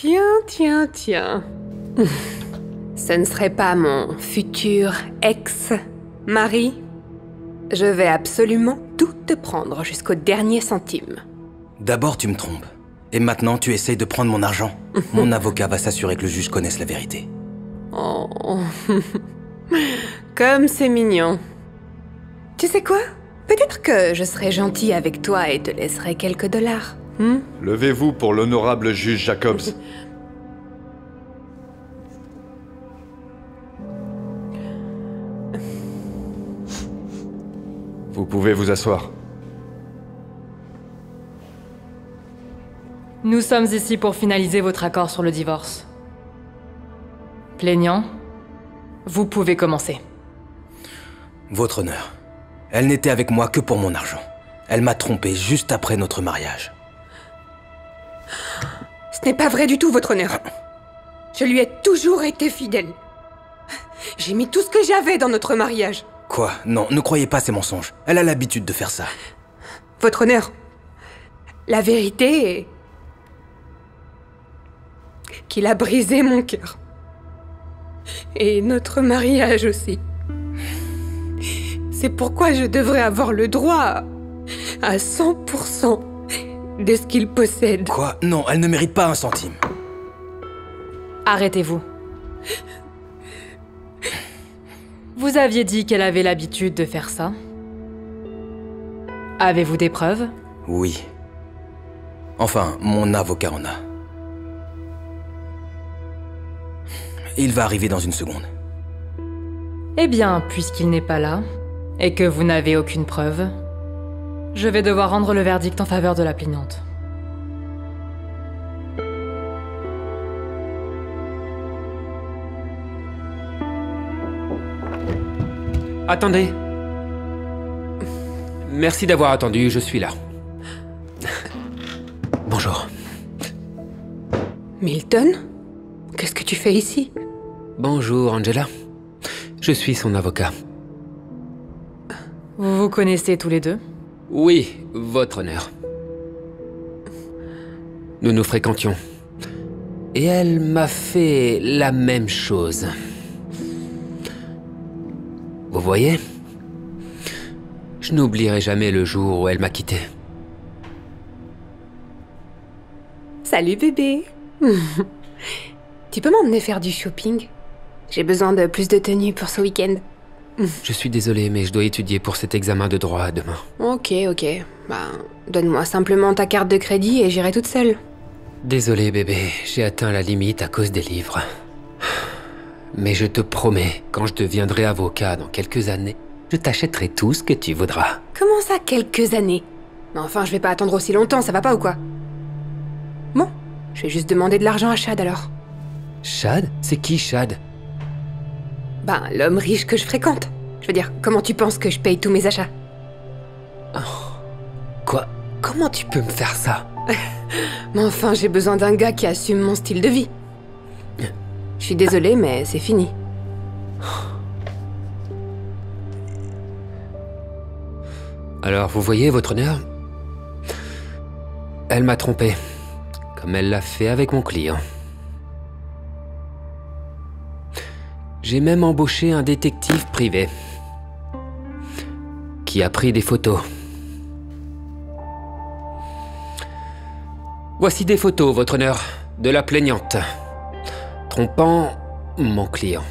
Tiens. Ce ne serait pas mon futur ex-mari? Je vais absolument tout te prendre jusqu'au dernier centime. D'abord, tu me trompes. Et maintenant, tu essayes de prendre mon argent. Mon avocat va s'assurer que le juge connaisse la vérité. Oh. Comme c'est mignon. Tu sais quoi? Peut-être que je serai gentil avec toi et te laisserai quelques dollars. Levez-vous pour l'honorable juge Jacobs. Vous pouvez vous asseoir. Nous sommes ici pour finaliser votre accord sur le divorce. Plaignant, vous pouvez commencer. Votre honneur, elle n'était avec moi que pour mon argent. Elle m'a trompé juste après notre mariage. Ce n'est pas vrai du tout, votre honneur. Je lui ai toujours été fidèle. J'ai mis tout ce que j'avais dans notre mariage. Quoi? Non, ne croyez pas ces mensonges. Elle a l'habitude de faire ça. Votre honneur, la vérité est qu'il a brisé mon cœur. Et notre mariage aussi. C'est pourquoi je devrais avoir le droit à 100% de ce qu'il possède. Quoi? Non, elle ne mérite pas un centime. Arrêtez-vous. Vous aviez dit qu'elle avait l'habitude de faire ça. Avez-vous des preuves? Oui. Enfin, mon avocat en a. Il va arriver dans une seconde. Eh bien, puisqu'il n'est pas là, et que vous n'avez aucune preuve, je vais devoir rendre le verdict en faveur de la plaignante. Attendez. Merci d'avoir attendu, je suis là. Bonjour. Milton? Qu'est-ce que tu fais ici? Bonjour, Angela. Je suis son avocat. Vous vous connaissez tous les deux? Oui, votre honneur. Nous nous fréquentions. Et elle m'a fait la même chose. Vous voyez? Je n'oublierai jamais le jour où elle m'a quitté. Salut bébé. Tu peux m'emmener faire du shopping? J'ai besoin de plus de tenues pour ce week-end. Je suis désolé, mais je dois étudier pour cet examen de droit demain. Ok. Donne-moi simplement ta carte de crédit et j'irai toute seule. Désolé bébé, j'ai atteint la limite à cause des livres. Mais je te promets, quand je deviendrai avocat dans quelques années, je t'achèterai tout ce que tu voudras. Comment ça, quelques années? Mais enfin, je vais pas attendre aussi longtemps, ça va pas ou quoi? Bon, je vais juste demander de l'argent à Chad alors. Chad? C'est qui Chad? L'homme riche que je fréquente. Je veux dire, comment tu penses que je paye tous mes achats? Quoi? Comment tu peux me faire ça? Mais enfin, j'ai besoin d'un gars qui assume mon style de vie. Je suis désolée, mais c'est fini. Alors, vous voyez, votre honneur? Elle m'a trompé, comme elle l'a fait avec mon client. J'ai même embauché un détective privé qui a pris des photos. Voici des photos, votre honneur, de la plaignante, trompant mon client.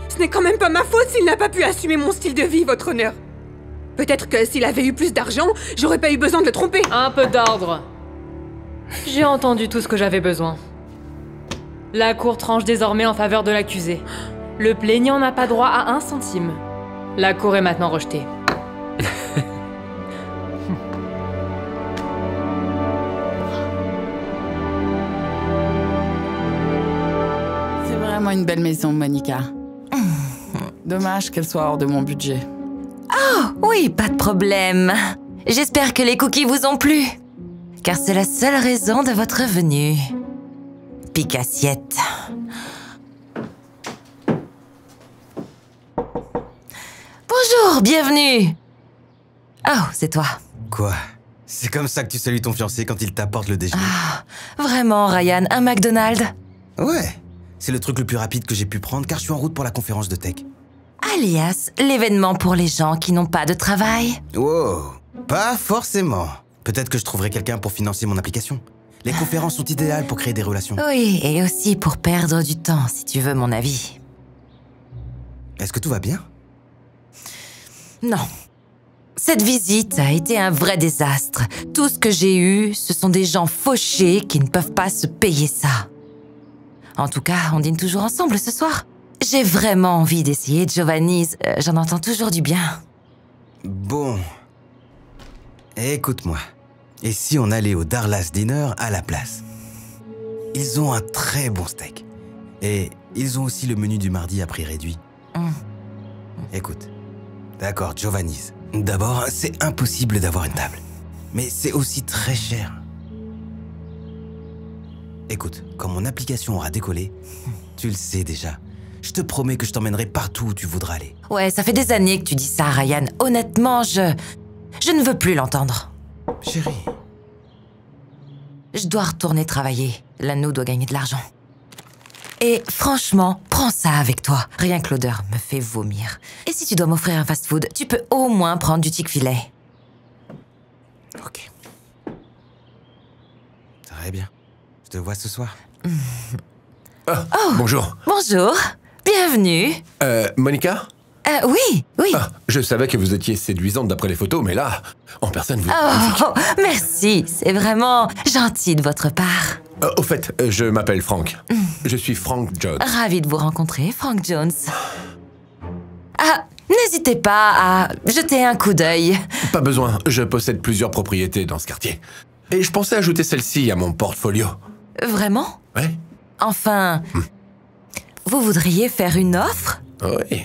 Ce n'est quand même pas ma faute s'il n'a pas pu assumer mon style de vie, votre honneur. Peut-être que s'il avait eu plus d'argent, j'aurais pas eu besoin de le tromper. Un peu d'ordre. J'ai entendu tout ce que j'avais besoin. La cour tranche désormais en faveur de l'accusé. Le plaignant n'a pas droit à 1 centime. La cour est maintenant rejetée. C'est vraiment une belle maison, Monica. Dommage qu'elle soit hors de mon budget. Ah, Oui, pas de problème. J'espère que les cookies vous ont plu, car c'est la seule raison de votre venue. Pique assiette. Bonjour, bienvenue. Oh, c'est toi. Quoi? C'est comme ça que tu salues ton fiancé quand il t'apporte le déjeuner? Vraiment, Ryan, un McDonald's? Ouais, c'est le truc le plus rapide que j'ai pu prendre car je suis en route pour la conférence de tech. Alias, l'événement pour les gens qui n'ont pas de travail. Wow, pas forcément. Peut-être que je trouverai quelqu'un pour financer mon application. Les conférences sont idéales pour créer des relations. Oui, et aussi pour perdre du temps, si tu veux mon avis. Est-ce que tout va bien? Non. Cette visite a été un vrai désastre. Tout ce que j'ai eu, ce sont des gens fauchés qui ne peuvent pas se payer ça. En tout cas, on dîne toujours ensemble ce soir. J'ai vraiment envie d'essayer Giovanni's. J'en entends toujours du bien. Bon. Écoute-moi. Et si on allait au Darlas Dinner à la place? Ils ont un très bon steak. Et ils ont aussi le menu du mardi à prix réduit. Écoute. D'accord, Giovanni's. D'abord, c'est impossible d'avoir une table. Mais c'est aussi très cher. Écoute, quand mon application aura décollé, tu le sais déjà, je te promets que je t'emmènerai partout où tu voudras aller. Ouais, ça fait des années que tu dis ça, Ryan. Honnêtement, je ne veux plus l'entendre. Chérie. Je dois retourner travailler. L'anneau doit gagner de l'argent. Et franchement, prends ça avec toi. Rien que l'odeur me fait vomir. Et si tu dois m'offrir un fast-food, tu peux au moins prendre du Chick-fil-A. Ok. Très bien. Je te vois ce soir. Bonjour. Bonjour. Bienvenue. Monica? Oui. Je savais que vous étiez séduisante d'après les photos, mais là, en personne, vous êtes magnifique. Oh, merci. C'est vraiment gentil de votre part. Au fait, je m'appelle Frank. Je suis Frank Jones. Ravi de vous rencontrer, Frank Jones. N'hésitez pas à jeter un coup d'œil. Pas besoin, je possède plusieurs propriétés dans ce quartier. Et je pensais ajouter celle-ci à mon portfolio. Vraiment? Ouais? Enfin, vous voudriez faire une offre? Oui.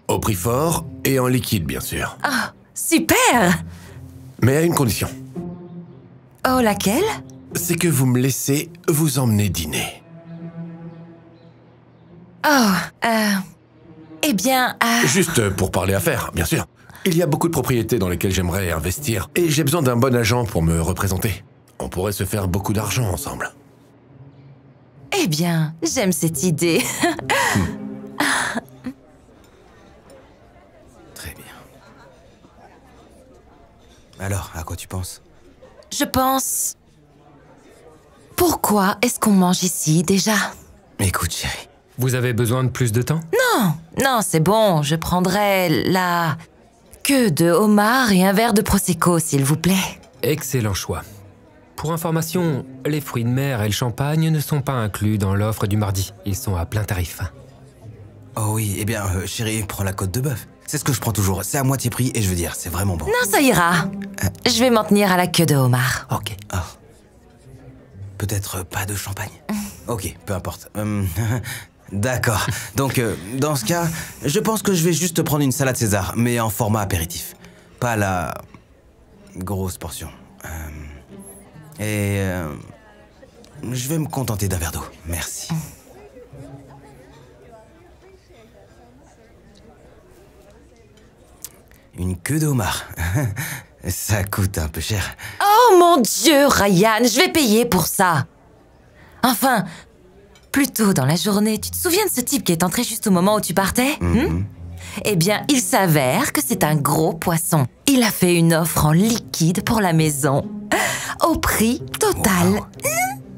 Au prix fort et en liquide, bien sûr. Ah, super! Mais à une condition. Oh, laquelle? C'est que vous me laissez vous emmener dîner. Eh bien, Juste pour parler affaires, bien sûr. Il y a beaucoup de propriétés dans lesquelles j'aimerais investir, et j'ai besoin d'un bon agent pour me représenter. On pourrait se faire beaucoup d'argent ensemble. Eh bien, j'aime cette idée. Très bien. Alors, à quoi tu penses? Je pense... Pourquoi est-ce qu'on mange ici, déjà? Écoute, chérie. Vous avez besoin de plus de temps? Non, c'est bon, je prendrai la queue de homard et un verre de Prosecco, s'il vous plaît. Excellent choix. Pour information, les fruits de mer et le champagne ne sont pas inclus dans l'offre du mardi. Ils sont à plein tarif. Oh oui, eh bien, chérie, prends la côte de bœuf. C'est ce que je prends toujours. C'est à moitié prix et je veux dire, c'est vraiment bon. Non, ça ira. Je vais m'en tenir à la queue de homard. Ok. Oh. Peut-être pas de champagne. Ok, peu importe. D'accord. Donc, dans ce cas, je pense que je vais juste prendre une salade César, mais en format apéritif. Pas la grosse portion. Je vais me contenter d'un verre d'eau. Merci. Une queue de homard. Ça coûte un peu cher. Oh mon Dieu, Ryan, je vais payer pour ça. Enfin, plus tôt dans la journée, tu te souviens de ce type qui est entré juste au moment où tu partais? Eh bien, il s'avère que c'est un gros poisson. Il a fait une offre en liquide pour la maison. Au prix total.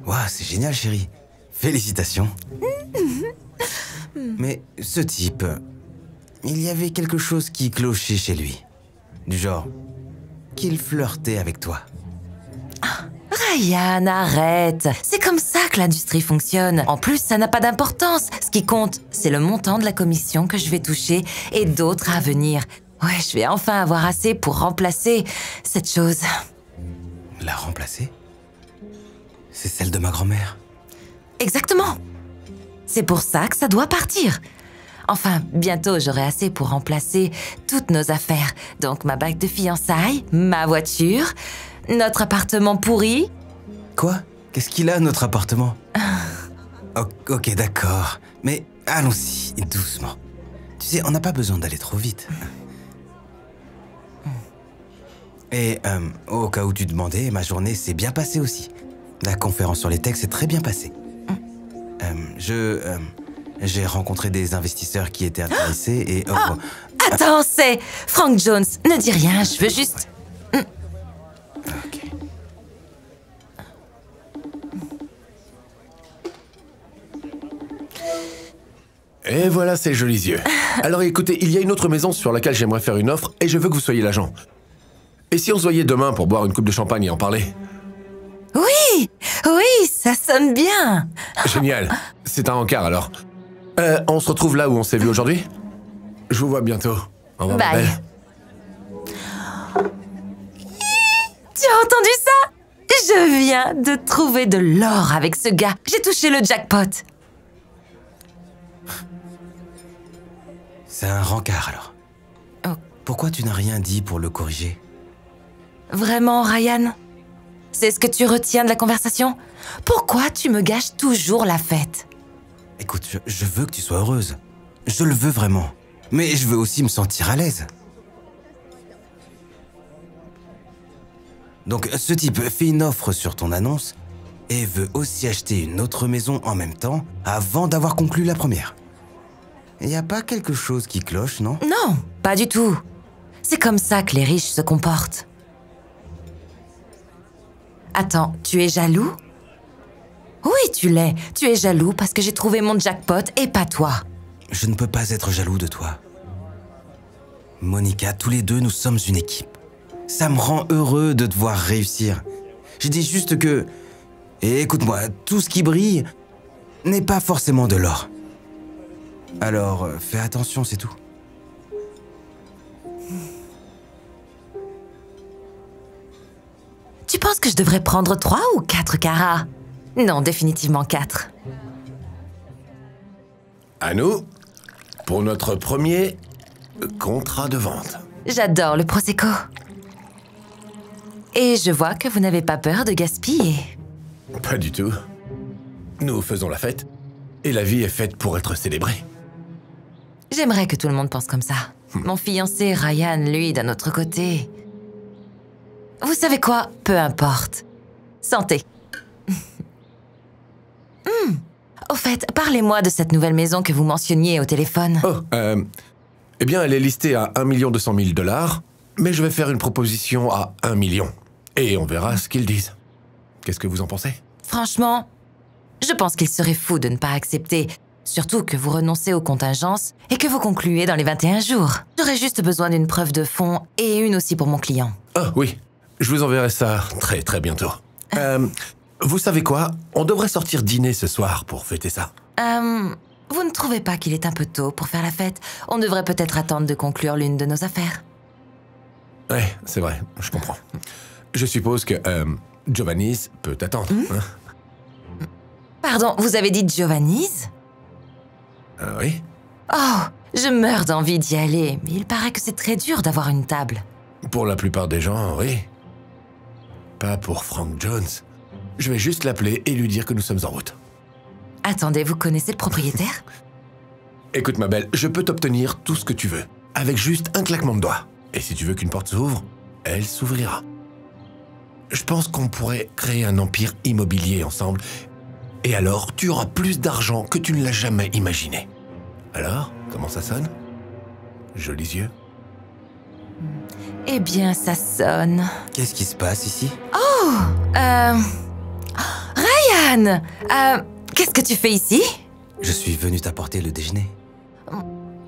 Wow, c'est génial, chérie. Félicitations. Mais ce type, il y avait quelque chose qui clochait chez lui. Du genre, qu'il flirtait avec toi. Ryan, arrête. C'est comme ça que l'industrie fonctionne. En plus, ça n'a pas d'importance. Ce qui compte, c'est le montant de la commission que je vais toucher et d'autres à venir. Ouais, je vais enfin avoir assez pour remplacer cette chose. La remplacer? C'est celle de ma grand-mère. Exactement. C'est pour ça que ça doit partir. Enfin, bientôt j'aurai assez pour remplacer toutes nos affaires. Donc ma bague de fiançailles, ma voiture, notre appartement pourri. Quoi? Qu'est-ce qu'il a, notre appartement? Ok, d'accord. Mais allons-y, doucement. Tu sais, on n'a pas besoin d'aller trop vite. Et au cas où tu demandais, ma journée s'est bien passée aussi. La conférence sur les techs s'est très bien passée. J'ai rencontré des investisseurs qui étaient intéressés et... Attends, c'est Frank Jones. Ne dis rien, je veux juste... Ok. Et voilà ces jolis yeux. Alors écoutez, il y a une autre maison sur laquelle j'aimerais faire une offre et je veux que vous soyez l'agent. Et si on se voyait demain pour boire une coupe de champagne et en parler? Oui, oui, ça sonne bien. Génial. C'est un encart alors. On se retrouve là où on s'est vu aujourd'hui? Je vous vois bientôt. Au revoir, ma Bye. belle. Tu as entendu ça? Je viens de trouver de l'or avec ce gars. J'ai touché le jackpot. C'est un rencard alors. Oh. Pourquoi tu n'as rien dit pour le corriger? Vraiment, Ryan? C'est ce que tu retiens de la conversation? Pourquoi tu me gâches toujours la fête? Écoute, je veux que tu sois heureuse. Je le veux vraiment. Mais je veux aussi me sentir à l'aise. Donc, ce type fait une offre sur ton annonce et veut aussi acheter une autre maison en même temps avant d'avoir conclu la première. Il n'y a pas quelque chose qui cloche, non? Non, pas du tout. C'est comme ça que les riches se comportent. Attends, tu es jaloux? Oui, tu l'es. Tu es jaloux parce que j'ai trouvé mon jackpot et pas toi. Je ne peux pas être jaloux de toi. Monica, tous les deux, nous sommes une équipe. Ça me rend heureux de te voir réussir. Je dis juste que... Et écoute-moi, tout ce qui brille n'est pas forcément de l'or. Alors, fais attention, c'est tout. Tu penses que je devrais prendre 3 ou 4 carats? Non, définitivement 4. À nous, pour notre premier contrat de vente. J'adore le Prosecco. Et je vois que vous n'avez pas peur de gaspiller. Pas du tout. Nous faisons la fête, et la vie est faite pour être célébrée. J'aimerais que tout le monde pense comme ça. Mon fiancé Ryan, lui, d'un autre côté. Vous savez quoi? Peu importe. Santé. Au fait, parlez-moi de cette nouvelle maison que vous mentionniez au téléphone. Oh, eh bien, elle est listée à 1 200 000 $, mais je vais faire une proposition à 1 million. Et on verra ce qu'ils disent. Qu'est-ce que vous en pensez? Franchement, je pense qu'il serait fou de ne pas accepter. Surtout que vous renoncez aux contingences et que vous concluez dans les 21 jours. J'aurais juste besoin d'une preuve de fonds et une aussi pour mon client. Ah oui, je vous enverrai ça très très bientôt. Vous savez quoi? On devrait sortir dîner ce soir pour fêter ça. Vous ne trouvez pas qu'il est un peu tôt pour faire la fête? On devrait peut-être attendre de conclure l'une de nos affaires. Ouais, c'est vrai, je comprends. Je suppose que Giovanni's peut attendre. Hein? Pardon, vous avez dit Giovanni's? Oui. Oh, je meurs d'envie d'y aller, mais il paraît que c'est très dur d'avoir une table. Pour la plupart des gens, oui. Pas pour Frank Jones. Je vais juste l'appeler et lui dire que nous sommes en route. Attendez, vous connaissez le propriétaire? Écoute ma belle, je peux t'obtenir tout ce que tu veux, avec juste un claquement de doigts. Et si tu veux qu'une porte s'ouvre, elle s'ouvrira. Je pense qu'on pourrait créer un empire immobilier ensemble. Et alors, tu auras plus d'argent que tu ne l'as jamais imaginé. Alors, comment ça sonne? Jolis yeux. Eh bien, ça sonne... Qu'est-ce qui se passe ici? Oh, Ryan! Qu'est-ce que tu fais ici? Je suis venu t'apporter le déjeuner.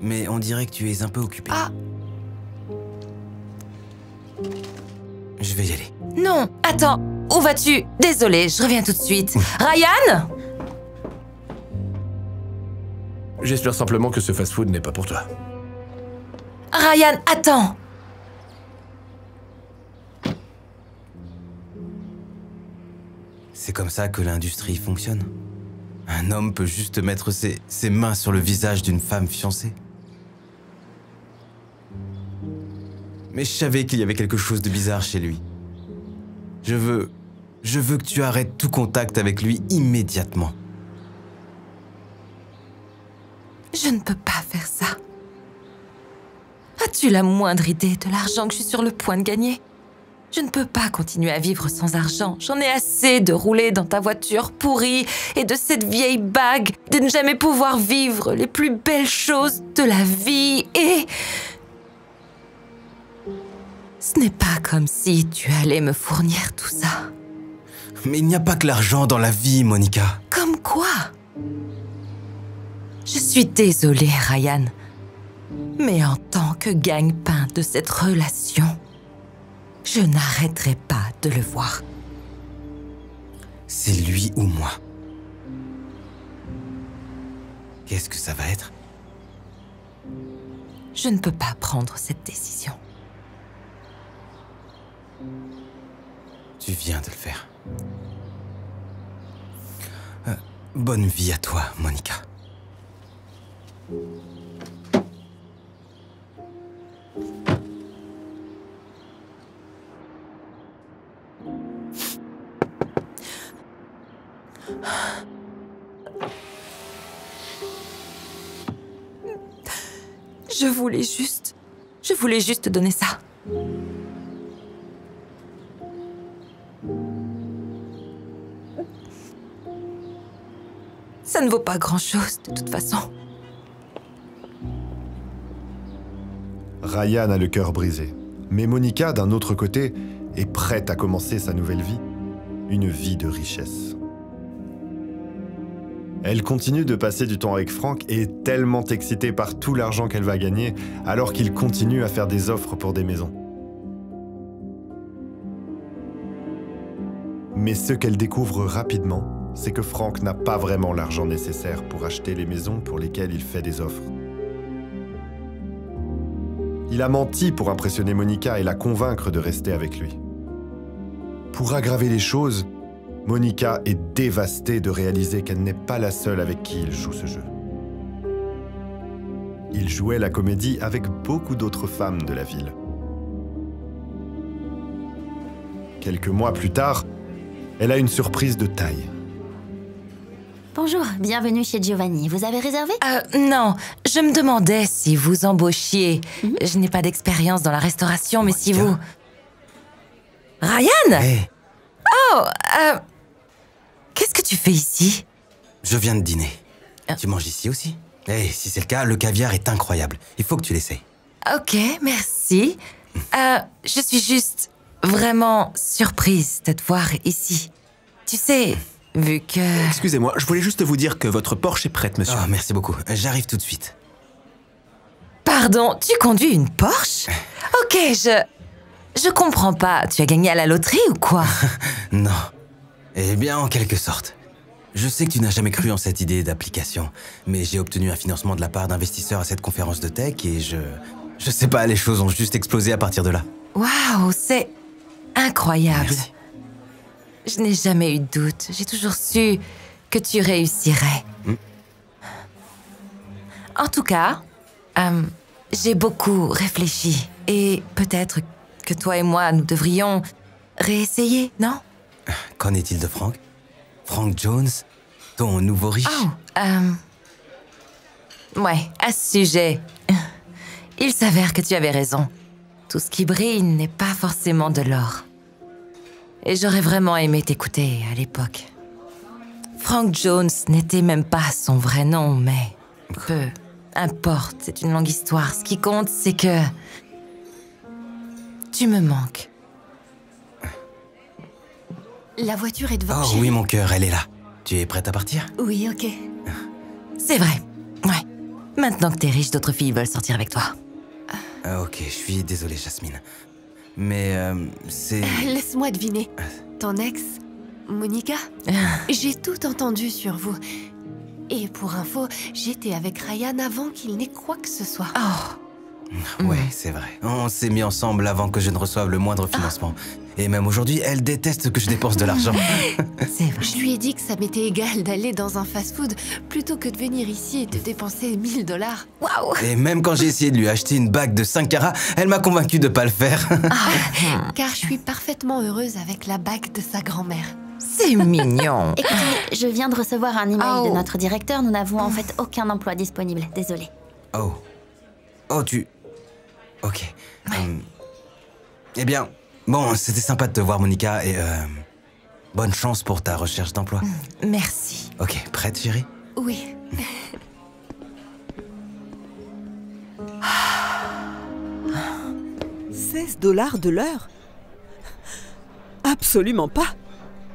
Mais on dirait que tu es un peu occupé. Ah. Je vais y aller. Non, attends, où vas-tu? Désolée, je reviens tout de suite. Ryan? J'espère simplement que ce fast-food n'est pas pour toi. Ryan, attends! C'est comme ça que l'industrie fonctionne. Un homme peut juste mettre ses mains sur le visage d'une femme fiancée. Mais je savais qu'il y avait quelque chose de bizarre chez lui. Je veux que tu arrêtes tout contact avec lui immédiatement. Je ne peux pas faire ça. As-tu la moindre idée de l'argent que je suis sur le point de gagner? Je ne peux pas continuer à vivre sans argent. J'en ai assez de rouler dans ta voiture pourrie et de cette vieille bague, de ne jamais pouvoir vivre les plus belles choses de la vie et... Ce n'est pas comme si tu allais me fournir tout ça. Mais il n'y a pas que l'argent dans la vie, Monica. Comme quoi? Je suis désolée, Ryan. Mais en tant que gagne-pain de cette relation, je n'arrêterai pas de le voir. C'est lui ou moi. Qu'est-ce que ça va être? Je ne peux pas prendre cette décision. Tu viens de le faire. Bonne vie à toi, Monica. Je voulais juste te donner ça. Ça ne vaut pas grand-chose, de toute façon. Ryan a le cœur brisé. Mais Monica, d'un autre côté, est prête à commencer sa nouvelle vie. Une vie de richesse. Elle continue de passer du temps avec Frank et est tellement excitée par tout l'argent qu'elle va gagner, alors qu'il continue à faire des offres pour des maisons. Mais ce qu'elle découvre rapidement, c'est que Frank n'a pas vraiment l'argent nécessaire pour acheter les maisons pour lesquelles il fait des offres. Il a menti pour impressionner Monica et la convaincre de rester avec lui. Pour aggraver les choses, Monica est dévastée de réaliser qu'elle n'est pas la seule avec qui il joue ce jeu. Il jouait la comédie avec beaucoup d'autres femmes de la ville. Quelques mois plus tard, elle a une surprise de taille. Bonjour, bienvenue chez Giovanni. Vous avez réservé? Non, je me demandais si vous embauchiez. Je n'ai pas d'expérience dans la restauration, mais si vous... Ryan? Hey. Oh, qu'est-ce que tu fais ici? Je viens de dîner. Tu manges ici aussi? Eh, si c'est le cas, le caviar est incroyable. Il faut que tu l'essayes. Ok, merci. Je suis juste vraiment surprise de te voir ici. Tu sais, vu que... Excusez-moi, je voulais juste vous dire que votre Porsche est prête, monsieur. Oh, merci beaucoup. J'arrive tout de suite. Pardon, tu conduis une Porsche? Ok, je comprends pas. Tu as gagné à la loterie ou quoi? Non. Eh bien, en quelque sorte. Je sais que tu n'as jamais cru en cette idée d'application, mais j'ai obtenu un financement de la part d'investisseurs à cette conférence de tech et je sais pas, les choses ont juste explosé à partir de là. Waouh, c'est incroyable. Merci. Je n'ai jamais eu de doute. J'ai toujours su que tu réussirais. En tout cas, j'ai beaucoup réfléchi et peut-être que toi et moi, nous devrions réessayer, non? Qu'en est-il de Frank? Frank Jones, ton nouveau riche? Ouais, à ce sujet, il s'avère que tu avais raison. Tout ce qui brille n'est pas forcément de l'or. Et j'aurais vraiment aimé t'écouter à l'époque. Frank Jones n'était même pas son vrai nom, mais peu importe, c'est une longue histoire. Ce qui compte, c'est que tu me manques. La voiture est devant. Oh oui, mon cœur, elle est là. Tu es prête à partir? Oui, ok. C'est vrai, ouais. Maintenant que t'es riche, d'autres filles veulent sortir avec toi. Ok, je suis désolé, Jasmine. Mais c'est... Laisse-moi deviner. Ton ex, Monica? J'ai tout entendu sur vous. Et pour info, j'étais avec Ryan avant qu'il n'ait quoi que ce soit. Oh, Ouais, c'est vrai. On s'est mis ensemble avant que je ne reçoive le moindre financement. Et même aujourd'hui, elle déteste que je dépense de l'argent. C'est vrai. Je lui ai dit que ça m'était égal d'aller dans un fast-food plutôt que de venir ici et de dépenser 1000 $. Waouh! Et même quand j'ai essayé de lui acheter une bague de 5 carats, elle m'a convaincu de pas le faire. Car je suis parfaitement heureuse avec la bague de sa grand-mère. C'est mignon. Écoutez, je viens de recevoir un email Oh. de notre directeur. Nous n'avons en fait aucun emploi disponible. Désolée. Oh. Oh, tu... Ok. Eh bien, bon, c'était sympa de te voir, Monica, et bonne chance pour ta recherche d'emploi. Merci. Ok, prête, chérie? Oui. $16 de l'heure? Absolument pas.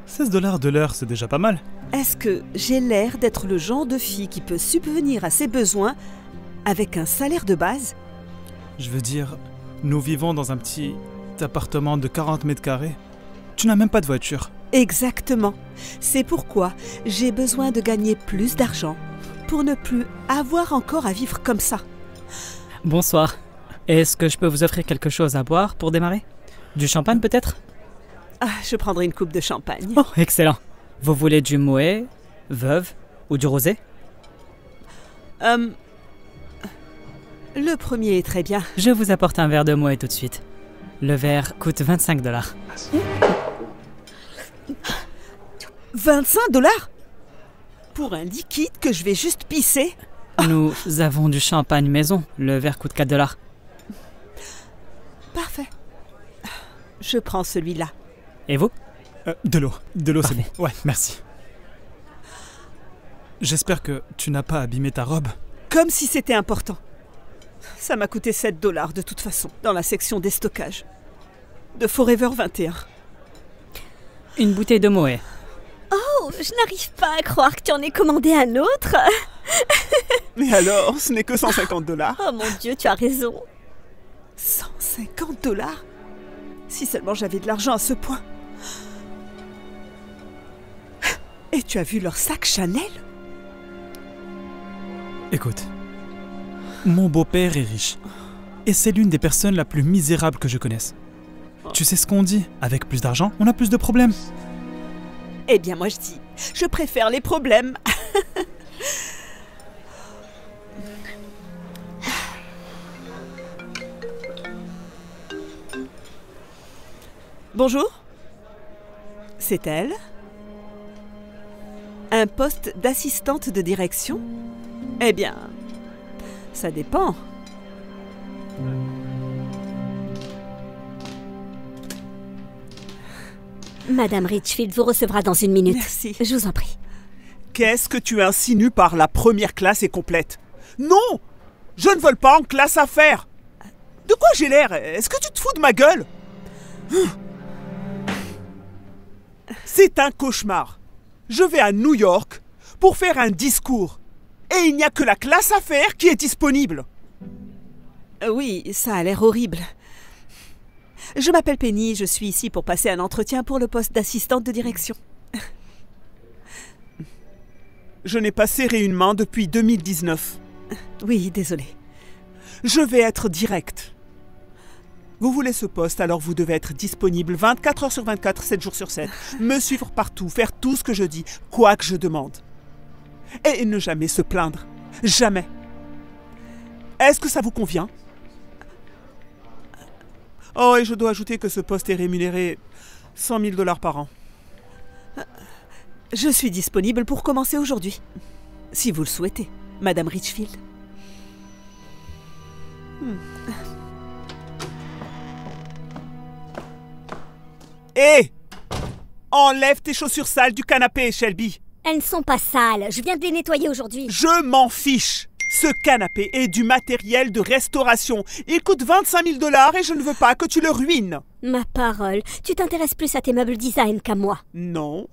16 $ de l'heure, c'est déjà pas mal. Est-ce que j'ai l'air d'être le genre de fille qui peut subvenir à ses besoins avec un salaire de base? Je veux dire, nous vivons dans un petit appartement de 40 mètres carrés. Tu n'as même pas de voiture. Exactement. C'est pourquoi j'ai besoin de gagner plus d'argent pour ne plus avoir encore à vivre comme ça. Bonsoir. Est-ce que je peux vous offrir quelque chose à boire pour démarrer? Du champagne peut-être? Ah, je prendrai une coupe de champagne. Oh, excellent. Vous voulez du Moët, Veuve ou du Rosé? Le premier est très bien. Je vous apporte un verre de Moët tout de suite. Le verre coûte 25 $. 25 $? Pour un liquide que je vais juste pisser? Nous avons du champagne maison. Le verre coûte 4 $. Parfait. Je prends celui-là. Et vous? De l'eau. De l'eau, c'est Parfait. bon. Ouais, merci. J'espère que tu n'as pas abîmé ta robe. Comme si c'était important. Ça m'a coûté 7 $ de toute façon, dans la section déstockage. De Forever 21. Une bouteille de Moët. Oh, je n'arrive pas à croire que tu en aies commandé un autre. Mais alors, ce n'est que 150 $. Oh mon Dieu, tu as raison. 150 $? Si seulement j'avais de l'argent à ce point. Et tu as vu leur sac Chanel? Écoute, mon beau-père est riche. Et c'est l'une des personnes la plus misérable que je connaisse. Tu sais ce qu'on dit? Avec plus d'argent, on a plus de problèmes. Eh bien, moi je dis, je préfère les problèmes. Bonjour. C'est elle? Un poste d'assistante de direction? Eh bien, ça dépend. Madame Richfield vous recevra dans une minute. Merci. Je vous en prie. Qu'est-ce que tu insinues par la première classe est complète? Non! Je ne vole pas en classe affaires! De quoi j'ai l'air? Est-ce que tu te fous de ma gueule? C'est un cauchemar. Je vais à New York pour faire un discours. Et il n'y a que la classe affaires qui est disponible. Oui, ça a l'air horrible. Je m'appelle Penny, je suis ici pour passer un entretien pour le poste d'assistante de direction. Je n'ai pas serré une main depuis 2019. Oui, désolé. Je vais être direct. Vous voulez ce poste, alors vous devez être disponible 24 heures sur 24, 7 jours sur 7. Me suivre partout, faire tout ce que je dis, quoi que je demande. Et ne jamais se plaindre. Jamais. Est-ce que ça vous convient? Oh, et je dois ajouter que ce poste est rémunéré 100 000 $ par an. Je suis disponible pour commencer aujourd'hui. Si vous le souhaitez, Madame Richfield. Hé! Enlève tes chaussures sales du canapé, Shelby. Elles ne sont pas sales. Je viens de les nettoyer aujourd'hui. Je m'en fiche. Ce canapé est du matériel de restauration. Il coûte 25 000 $ et je ne veux pas que tu le ruines. Ma parole, tu t'intéresses plus à tes meubles design qu'à moi. Non.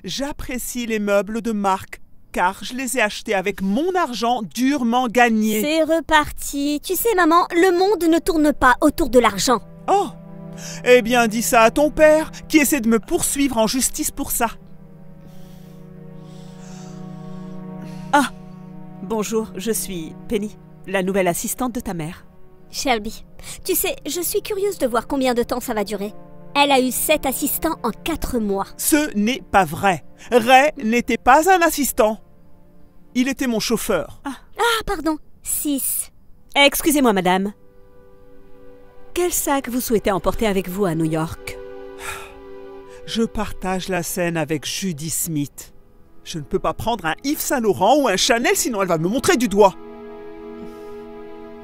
J'apprécie les meubles de marque, car je les ai achetés avec mon argent durement gagné. C'est reparti. Tu sais, maman, le monde ne tourne pas autour de l'argent. Oh! Eh bien, dis ça à ton père, qui essaie de me poursuivre en justice pour ça. Ah! Bonjour, je suis Penny, la nouvelle assistante de ta mère. Shelby, tu sais, je suis curieuse de voir combien de temps ça va durer. Elle a eu 7 assistants en 4 mois. Ce n'est pas vrai. Ray n'était pas un assistant. Il était mon chauffeur. Ah, pardon. 6. Excusez-moi, madame. Quel sac vous souhaitez emporter avec vous à New York? Je partage la scène avec Judy Smith. Je ne peux pas prendre un Yves Saint Laurent ou un Chanel, sinon elle va me montrer du doigt.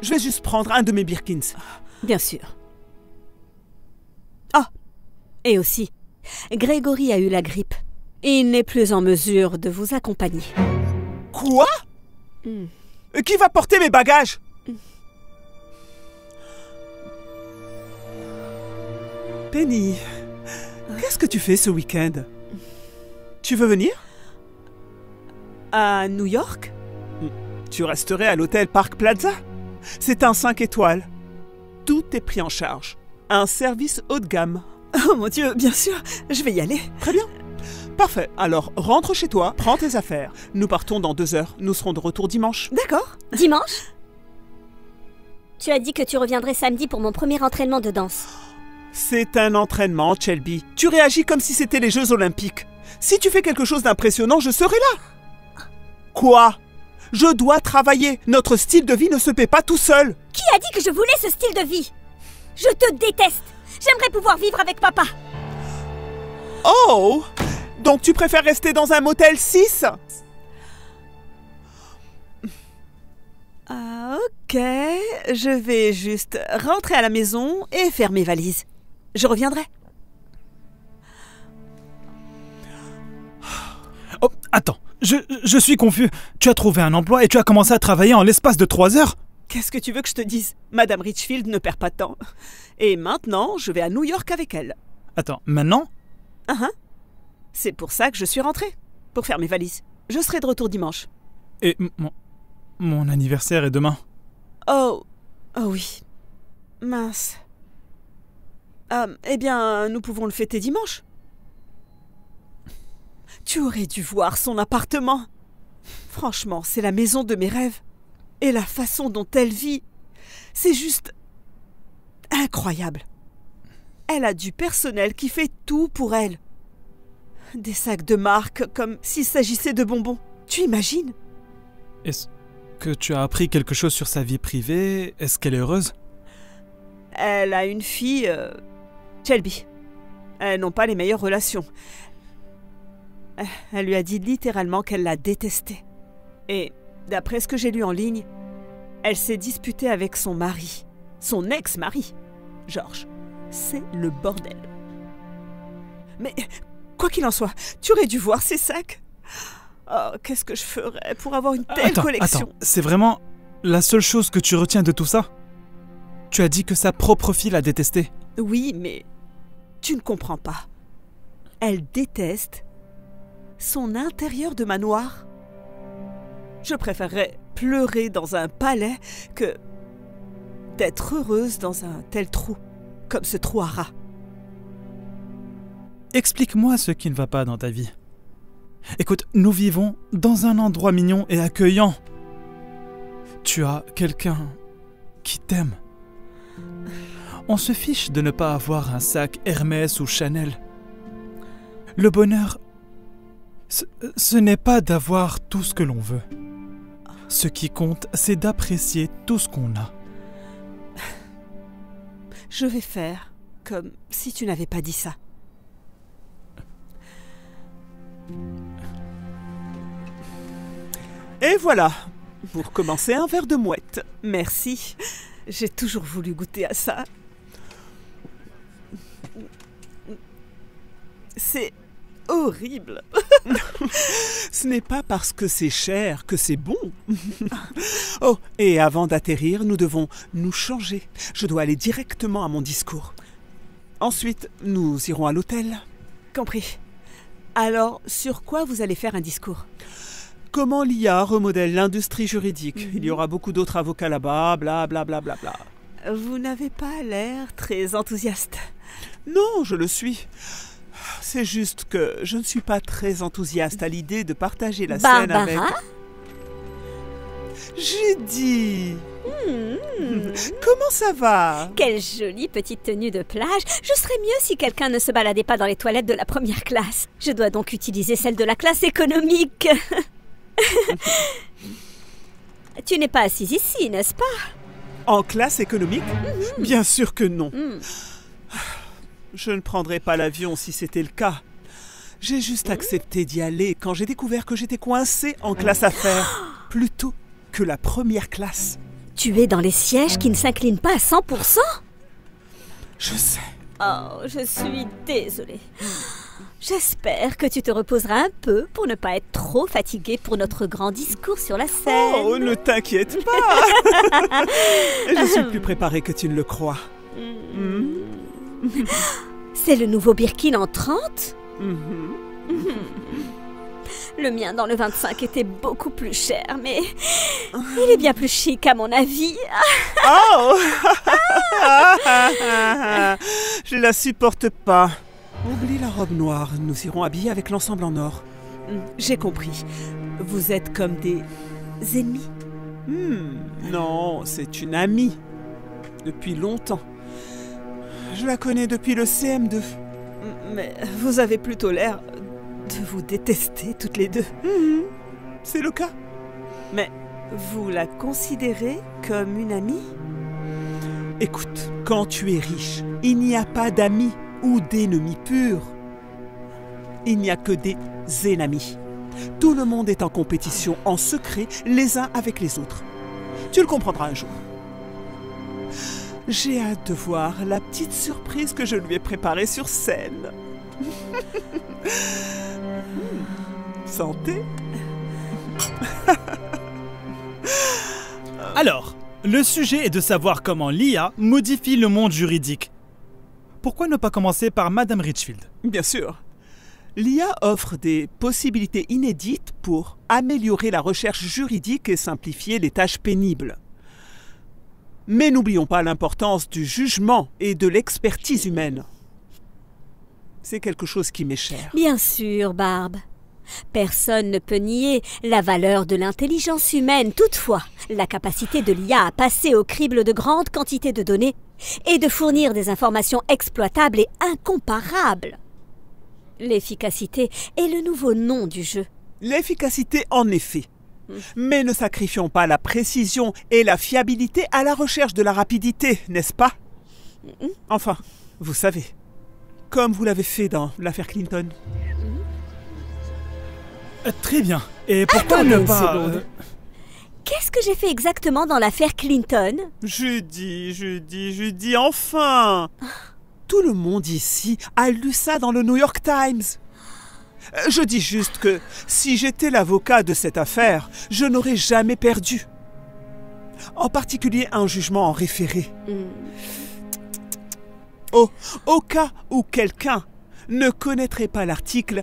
Je vais juste prendre un de mes Birkins. Bien sûr. Ah, et aussi, Grégory a eu la grippe. Il n'est plus en mesure de vous accompagner. Quoi? Qui va porter mes bagages? Penny, qu'est-ce que tu fais ce week-end? Tu veux venir? À New York? Tu resterais à l'hôtel Park Plaza? C'est un 5 étoiles. Tout est pris en charge. Un service haut de gamme. Oh mon Dieu, bien sûr, je vais y aller. Très bien. Parfait. Alors, rentre chez toi, prends tes affaires. Nous partons dans 2 heures. Nous serons de retour dimanche. D'accord. Dimanche? Tu as dit que tu reviendrais samedi pour mon premier entraînement de danse. C'est un entraînement, Shelby. Tu réagis comme si c'était les Jeux Olympiques. Si tu fais quelque chose d'impressionnant, je serai là. Quoi? Je dois travailler. Notre style de vie ne se paie pas tout seul. Qui a dit que je voulais ce style de vie? Je te déteste. J'aimerais pouvoir vivre avec papa. Oh! Donc tu préfères rester dans un motel 6? Ah, ok. Je vais juste rentrer à la maison et faire mes valises. Je reviendrai. Oh, attends, je suis confus. Tu as trouvé un emploi et tu as commencé à travailler en l'espace de 3 heures? Qu'est-ce que tu veux que je te dise? Madame Richfield ne perd pas de temps. Et maintenant, je vais à New York avec elle. Attends, maintenant? C'est pour ça que je suis rentrée. Pour faire mes valises. Je serai de retour dimanche. Et mon anniversaire est demain. Oh oui. Mince. Eh bien, nous pouvons le fêter dimanche. Tu aurais dû voir son appartement. Franchement, c'est la maison de mes rêves. Et la façon dont elle vit, c'est juste incroyable. Elle a du personnel qui fait tout pour elle. Des sacs de marque comme s'il s'agissait de bonbons. Tu imagines? Est-ce que tu as appris quelque chose sur sa vie privée? Est-ce qu'elle est heureuse? Elle a une fille, Shelby. Elles n'ont pas les meilleures relations. Elle lui a dit littéralement qu'elle l'a détesté. Et d'après ce que j'ai lu en ligne, elle s'est disputée avec son mari, son ex-mari, George. C'est le bordel. Mais quoi qu'il en soit, tu aurais dû voir ces sacs. Oh, qu'est-ce que je ferais pour avoir une telle collection? Attends, c'est vraiment la seule chose que tu retiens de tout ça? Tu as dit que sa propre fille l'a détesté. Oui, mais tu ne comprends pas. Elle déteste son intérieur de manoir. Je préférerais pleurer dans un palais que d'être heureuse dans un tel trou, comme ce trou à rats. Explique-moi ce qui ne va pas dans ta vie. Écoute, nous vivons dans un endroit mignon et accueillant. Tu as quelqu'un qui t'aime. On se fiche de ne pas avoir un sac Hermès ou Chanel. Le bonheur, ce n'est pas d'avoir tout ce que l'on veut. Ce qui compte, c'est d'apprécier tout ce qu'on a. Je vais faire comme si tu n'avais pas dit ça. Et voilà, pour commencer, un verre de mouette. Merci, j'ai toujours voulu goûter à ça. C'est horrible. Ce n'est pas parce que c'est cher que c'est bon. Oh, et avant d'atterrir, nous devons nous changer. Je dois aller directement à mon discours. Ensuite, nous irons à l'hôtel. Compris. Alors, sur quoi vous allez faire un discours? Comment l'IA remodèle l'industrie juridique. Il y aura beaucoup d'autres avocats là-bas, bla bla bla bla bla. Vous n'avez pas l'air très enthousiaste. Non, je le suis. C'est juste que je ne suis pas très enthousiaste à l'idée de partager la scène avec... J'ai dit... Comment ça va? Quelle jolie petite tenue de plage. Je serais mieux si quelqu'un ne se baladait pas dans les toilettes de la première classe. Je dois donc utiliser celle de la classe économique. Tu n'es pas assise ici, n'est-ce pas? En classe économique? Bien sûr que non. Je ne prendrais pas l'avion si c'était le cas. J'ai juste accepté d'y aller quand j'ai découvert que j'étais coincée en classe affaires, plutôt que la première classe. Tu es dans les sièges qui ne s'inclinent pas à 100%? Je sais. Oh, je suis désolée. J'espère que tu te reposeras un peu pour ne pas être trop fatiguée pour notre grand discours sur la scène. Oh, ne t'inquiète pas. Je suis plus préparée que tu ne le crois. C'est le nouveau Birkin en 30? Le mien dans le 25 était beaucoup plus cher, mais il est bien plus chic à mon avis. Oh. Je la supporte pas. Oublie la robe noire, nous irons habillés avec l'ensemble en or. J'ai compris. Vous êtes comme des ennemis? Non, c'est une amie. Depuis longtemps. Je la connais depuis le CM2. Mais vous avez plutôt l'air de vous détester toutes les deux. C'est le cas. Mais vous la considérez comme une amie? Écoute, quand tu es riche, il n'y a pas d'amis ou d'ennemis purs. Il n'y a que des ennemis. Tout le monde est en compétition en secret les uns avec les autres. Tu le comprendras un jour. J'ai hâte de voir la petite surprise que je lui ai préparée sur scène. Santé. Alors, le sujet est de savoir comment l'IA modifie le monde juridique. Pourquoi ne pas commencer par Madame Richfield? Bien sûr. L'IA offre des possibilités inédites pour améliorer la recherche juridique et simplifier les tâches pénibles. Mais n'oublions pas l'importance du jugement et de l'expertise humaine. C'est quelque chose qui m'est cher. Bien sûr, Barbe. Personne ne peut nier la valeur de l'intelligence humaine. Toutefois, la capacité de l'IA à passer au crible de grandes quantités de données et de fournir des informations exploitables est incomparable. L'efficacité est le nouveau nom du jeu. L'efficacité, en effet. Mais ne sacrifions pas la précision et la fiabilité à la recherche de la rapidité, n'est-ce pas? Enfin, vous savez, comme vous l'avez fait dans l'affaire Clinton. Très bien. Et pourquoi Attendez ne une pas... seconde. Qu'est-ce que j'ai fait exactement dans l'affaire Clinton? Je dis, enfin! Tout le monde ici a lu ça dans le New York Times. Je dis juste que si j'étais l'avocat de cette affaire, je n'aurais jamais perdu. En particulier un jugement en référé. Au cas où quelqu'un ne connaîtrait pas l'article,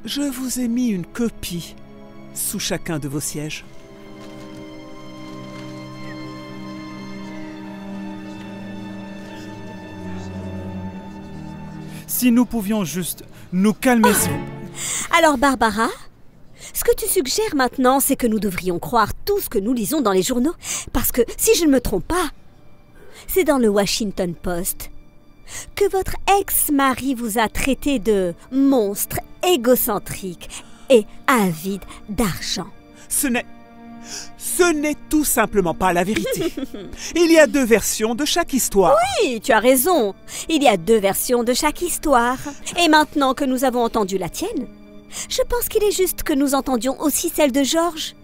je vous ai mis une copie sous chacun de vos sièges. Si nous pouvions juste nous calmer, s'il vous plaît. Alors, Barbara, ce que tu suggères maintenant, c'est que nous devrions croire tout ce que nous lisons dans les journaux. Parce que, si je ne me trompe pas, c'est dans le Washington Post que votre ex-mari vous a traité de monstre égocentrique et avide d'argent. Ce n'est tout simplement pas la vérité. Il y a deux versions de chaque histoire. Oui, tu as raison. Il y a deux versions de chaque histoire. Et maintenant que nous avons entendu la tienne, je pense qu'il est juste que nous entendions aussi celle de George.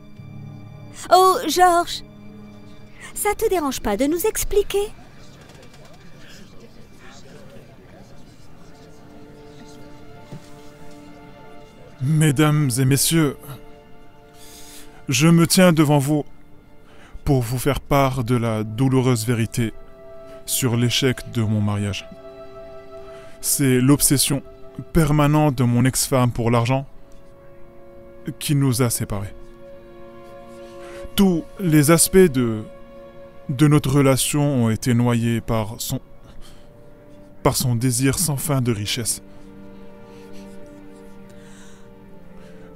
Oh, George, ça te dérange pas de nous expliquer ? Mesdames et messieurs, je me tiens devant vous pour vous faire part de la douloureuse vérité sur l'échec de mon mariage. C'est l'obsession permanente de mon ex-femme pour l'argent qui nous a séparés. Tous les aspects de notre relation ont été noyés par son désir sans fin de richesse.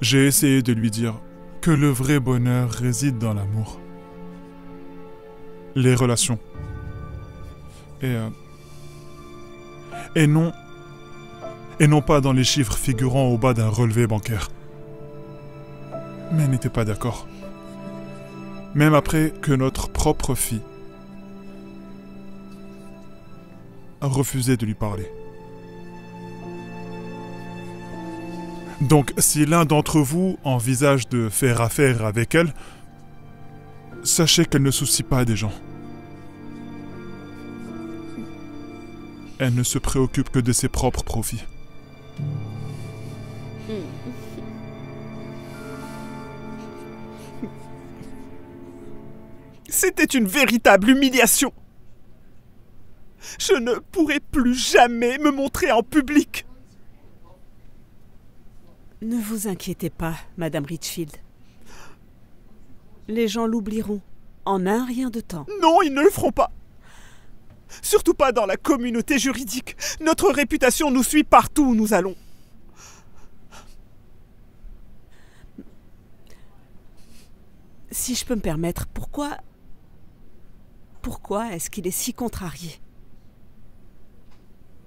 J'ai essayé de lui dire que le vrai bonheur réside dans l'amour. les relations. Et non pas dans les chiffres figurant au bas d'un relevé bancaire. Mais elle n'était pas d'accord. Même après que notre propre fille a refusé de lui parler. Donc, si l'un d'entre vous envisage de faire affaire avec elle, sachez qu'elle ne soucie pas des gens. Elle ne se préoccupe que de ses propres profits. C'était une véritable humiliation. Je ne pourrai plus jamais me montrer en public. Ne vous inquiétez pas, Madame Richfield. Les gens l'oublieront en un rien de temps. Non, ils ne le feront pas. Surtout pas dans la communauté juridique. Notre réputation nous suit partout où nous allons. Si je peux me permettre, pourquoi est-ce qu'il est si contrarié?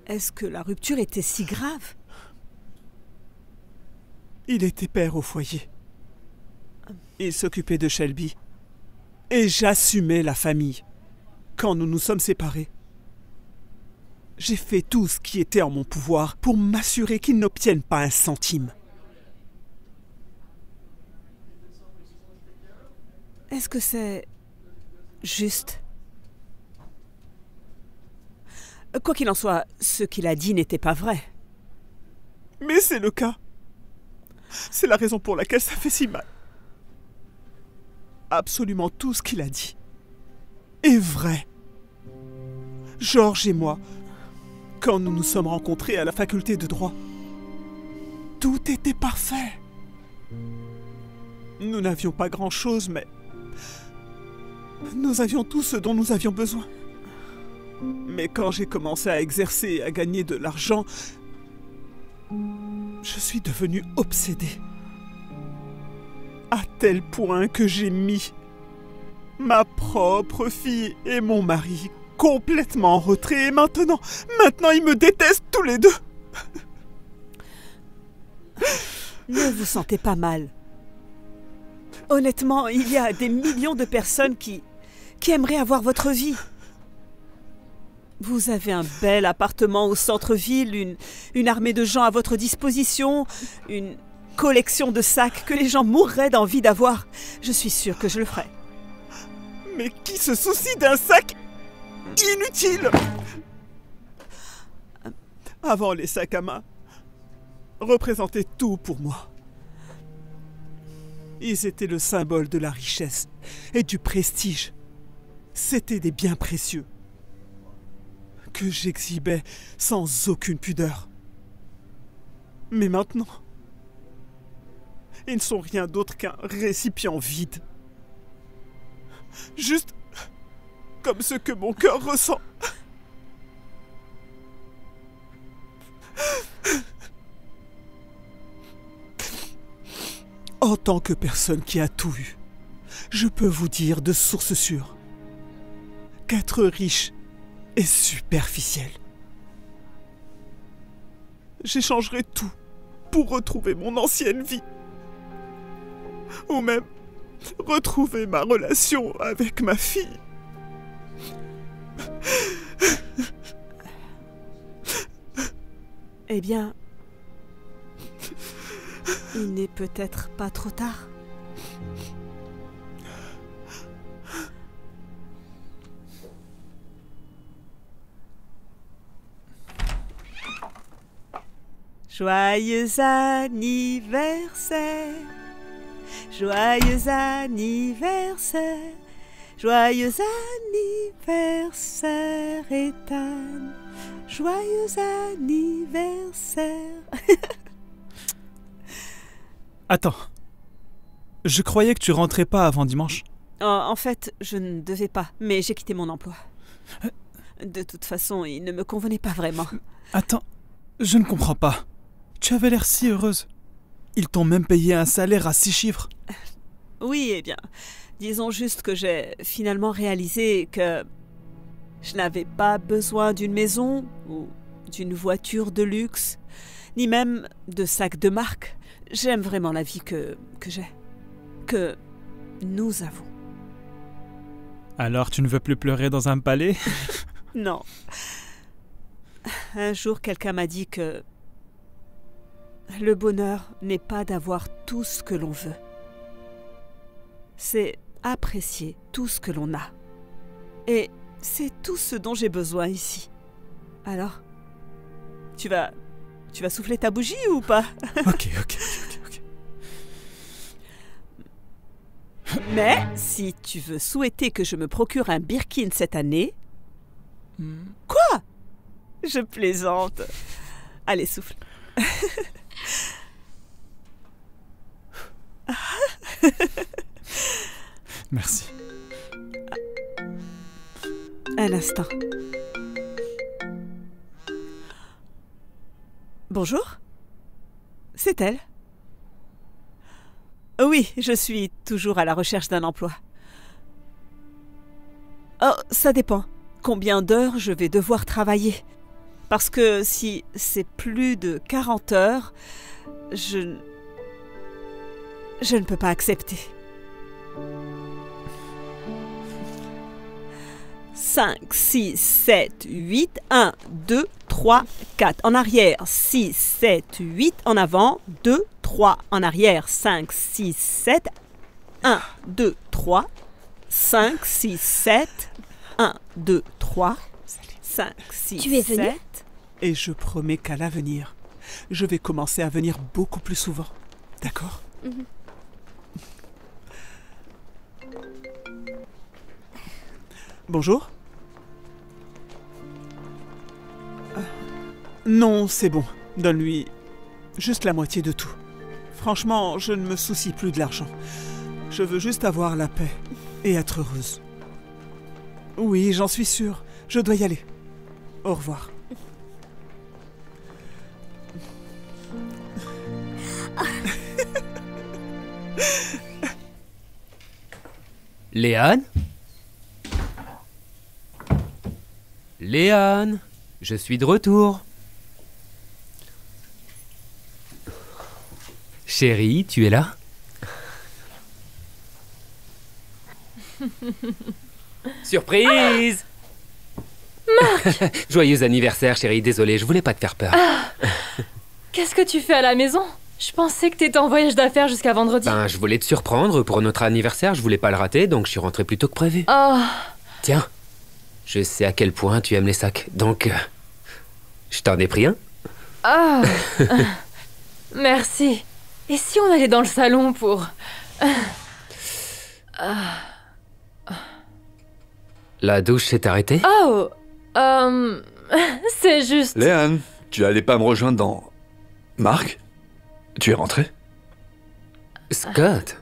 Est-ce que la rupture était si grave? Il était père au foyer. Il s'occupait de Shelby. Et j'assumais la famille. Quand nous nous sommes séparés, j'ai fait tout ce qui était en mon pouvoir pour m'assurer qu'il n'obtienne pas un centime. Est-ce que c'est juste? Quoi qu'il en soit, ce qu'il a dit n'était pas vrai. Mais c'est le cas. C'est la raison pour laquelle ça fait si mal. Absolument tout ce qu'il a dit est vrai. Georges et moi, quand nous nous sommes rencontrés à la faculté de droit, tout était parfait. Nous n'avions pas grand-chose, mais nous avions tout ce dont nous avions besoin. Mais quand j'ai commencé à exercer et à gagner de l'argent, je suis devenu obsédé. À tel point que j'ai mis ma propre fille et mon mari complètement en retrait. Et maintenant, ils me détestent tous les deux. Ne vous sentez pas mal. Honnêtement, il y a des millions de personnes qui aimeraient avoir votre vie. Vous avez un bel appartement au centre-ville, une armée de gens à votre disposition, une collection de sacs que les gens mourraient d'envie d'avoir. Je suis sûre que je le ferai. Mais qui se soucie d'un sac inutile? Avant, les sacs à main représentaient tout pour moi. Ils étaient le symbole de la richesse et du prestige. C'étaient des biens précieux que j'exhibais sans aucune pudeur. Mais maintenant, ils ne sont rien d'autre qu'un récipient vide. Juste comme ce que mon cœur ressent. En tant que personne qui a tout eu, je peux vous dire de source sûre qu'être riche est superficiel. J'échangerai tout pour retrouver mon ancienne vie. Ou même retrouver ma relation avec ma fille. Eh bien, il n'est peut-être pas trop tard. Joyeux anniversaire, joyeux anniversaire, joyeux anniversaire, Ethan, joyeux anniversaire. Attends, je croyais que tu rentrais pas avant dimanche. En fait, je ne devais pas, mais j'ai quitté mon emploi. De toute façon, il ne me convenait pas vraiment. Attends, je ne comprends pas. Tu avais l'air si heureuse. Ils t'ont même payé un salaire à 6 chiffres. Oui, eh bien, Disons juste que j'ai finalement réalisé que je n'avais pas besoin d'une maison ou d'une voiture de luxe, ni même de sacs de marque. J'aime vraiment la vie que j'ai, que nous avons. Alors tu ne veux plus pleurer dans un palais? Non. Un jour, quelqu'un m'a dit que le bonheur n'est pas d'avoir tout ce que l'on veut. C'est apprécier tout ce que l'on a. Et c'est tout ce dont j'ai besoin ici. Alors, tu vas souffler ta bougie ou pas? Ok. Mais si tu veux souhaiter que je me procure un Birkin cette année... Quoi? Je plaisante. Allez, souffle. Merci. Un instant. Bonjour? C'est elle? Oui, je suis toujours à la recherche d'un emploi. Oh, ça dépend. Combien d'heures je vais devoir travailler? Parce que si c'est plus de 40 heures, je ne peux pas accepter. 5, 6, 7, 8, 1, 2, 3, 4. En arrière, 6, 7, 8. En avant, 2, 3. En arrière, 5, 6, 7. 1, 2, 3. 5, 6, 7. 1, 2, 3. 5, 6, 7. Tu es venue ? Et je promets qu'à l'avenir, je vais commencer à venir beaucoup plus souvent. D'accord ? Bonjour ? Non, c'est bon. Donne-lui juste la moitié de tout. Franchement, je ne me soucie plus de l'argent. Je veux juste avoir la paix et être heureuse. Oui, j'en suis sûre. Je dois y aller. Au revoir. Léane ? Léane, je suis de retour. Chérie, tu es là ? Surprise ! Marc ! Joyeux anniversaire, chérie. Désolé, je voulais pas te faire peur. Qu'est-ce que tu fais à la maison ? Je pensais que t'étais en voyage d'affaires jusqu'à vendredi. Ben, je voulais te surprendre pour notre anniversaire. Je voulais pas le rater, donc je suis rentré plus tôt que prévu. Oh. Tiens, je sais à quel point tu aimes les sacs, donc... je t'en ai pris un. Ah. Merci. Et si on allait dans le salon pour... La douche s'est arrêtée ? Oh. C'est juste... Léane, tu allais pas me rejoindre dans... Marc ? Tu es rentré ? Scott,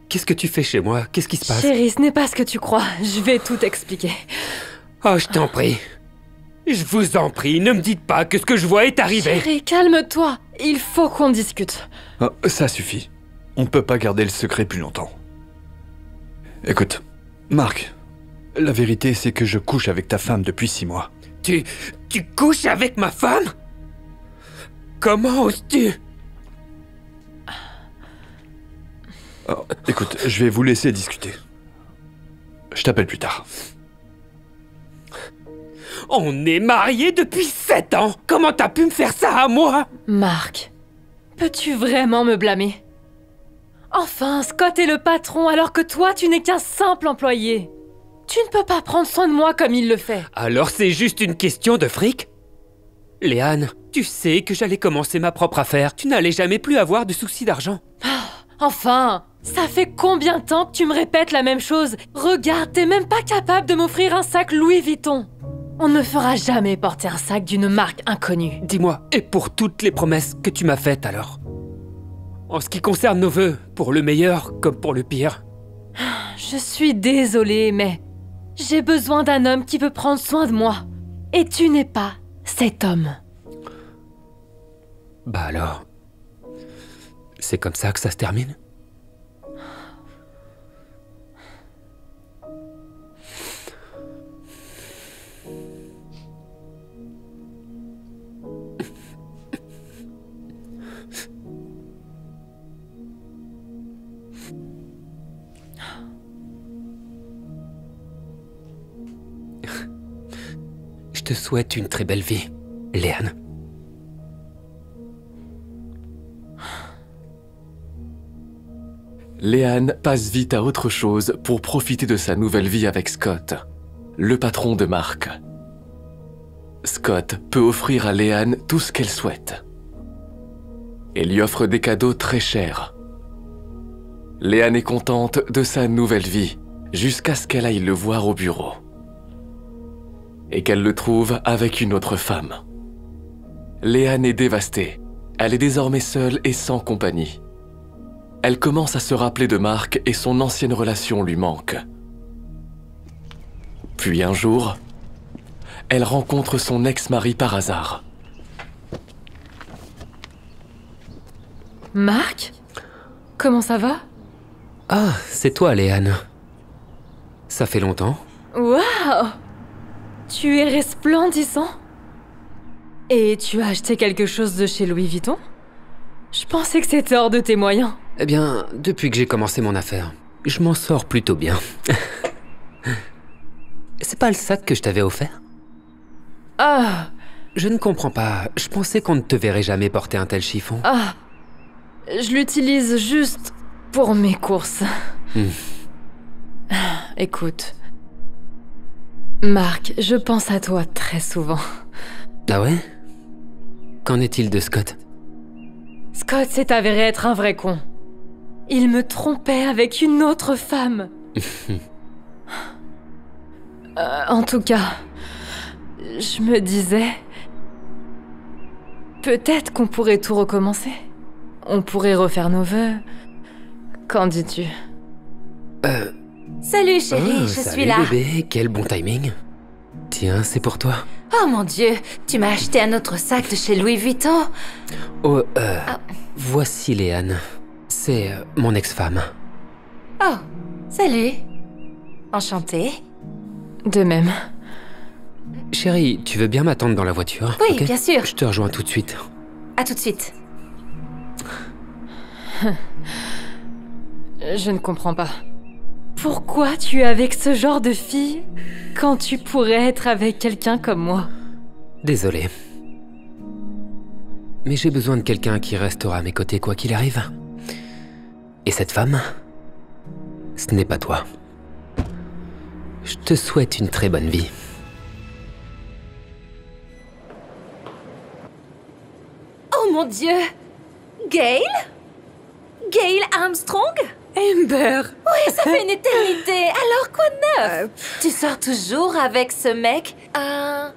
qu'est-ce que tu fais chez moi ? Qu'est-ce qui se passe ? Chérie, ce n'est pas ce que tu crois. Je vais tout expliquer. Oh, je t'en prie. Je vous en prie, ne me dites pas que ce que je vois est arrivé. Chérie, calme-toi. Il faut qu'on discute. Oh, ça suffit. On peut pas garder le secret plus longtemps. Écoute, Marc, la vérité c'est que je couche avec ta femme depuis 6 mois. Tu couches avec ma femme ? Comment oses-tu ? Oh, écoute, je vais vous laisser discuter. Je t'appelle plus tard. On est mariés depuis 7 ans. Comment t'as pu me faire ça à moi ? Marc, peux-tu vraiment me blâmer ? Enfin, Scott est le patron alors que toi, tu n'es qu'un simple employé. Tu ne peux pas prendre soin de moi comme il le fait. Alors c'est juste une question de fric ? Léane, tu sais que j'allais commencer ma propre affaire. Tu n'allais jamais plus avoir de soucis d'argent. Enfin, ça fait combien de temps que tu me répètes la même chose ? Regarde, t'es même pas capable de m'offrir un sac Louis Vuitton. On ne fera jamais porter un sac d'une marque inconnue. Dis-moi, et pour toutes les promesses que tu m'as faites alors ? En ce qui concerne nos vœux, pour le meilleur comme pour le pire. Je suis désolée, mais j'ai besoin d'un homme qui veut prendre soin de moi. Et tu n'es pas cet homme. Bah alors... c'est comme ça que ça se termine ? te souhaite une très belle vie, Léane. Léane passe vite à autre chose pour profiter de sa nouvelle vie avec Scott, le patron de Mark. Scott peut offrir à Léane tout ce qu'elle souhaite. Et lui offre des cadeaux très chers. Léane est contente de sa nouvelle vie, jusqu'à ce qu'elle aille le voir au bureau. Et qu'elle le trouve avec une autre femme. Léane est dévastée. Elle est désormais seule et sans compagnie. Elle commence à se rappeler de Mark et son ancienne relation lui manque. Puis un jour, elle rencontre son ex-mari par hasard. Mark? Comment ça va? Ah, c'est toi, Léane. Ça fait longtemps? Waouh! Tu es resplendissant. Et tu as acheté quelque chose de chez Louis Vuitton? Je pensais que c'était hors de tes moyens. Eh bien, depuis que j'ai commencé mon affaire, je m'en sors plutôt bien. C'est pas le sac que je t'avais offert? Ah! Je ne comprends pas. Je pensais qu'on ne te verrait jamais porter un tel chiffon. Ah! Je l'utilise juste pour mes courses. Écoute. Mark, je pense à toi très souvent. Ah ouais? Qu'en est-il de Scott? Scott s'est avéré être un vrai con. Il me trompait avec une autre femme. En tout cas, je me disais... Peut-être qu'on pourrait tout recommencer. On pourrait refaire nos vœux. Qu'en dis-tu? Salut chérie, je salut, suis là. Bébé, quel bon timing. Tiens, c'est pour toi. Oh mon Dieu, tu m'as acheté un autre sac de chez Louis Vuitton. Oh, voici Léane. C'est mon ex-femme. Oh, salut. Enchantée. De même. Chérie, tu veux bien m'attendre dans la voiture? Oui, okay? bien sûr. Je te rejoins tout de suite. À tout de suite. Je ne comprends pas. Pourquoi tu es avec ce genre de fille quand tu pourrais être avec quelqu'un comme moi? Désolé. Mais j'ai besoin de quelqu'un qui restera à mes côtés quoi qu'il arrive. Et cette femme, ce n'est pas toi. Je te souhaite une très bonne vie. Oh mon Dieu! Gail? Gail Armstrong? Amber! Oui, ça fait une éternité. Alors quoi de neuf? Tu sors toujours avec ce mec?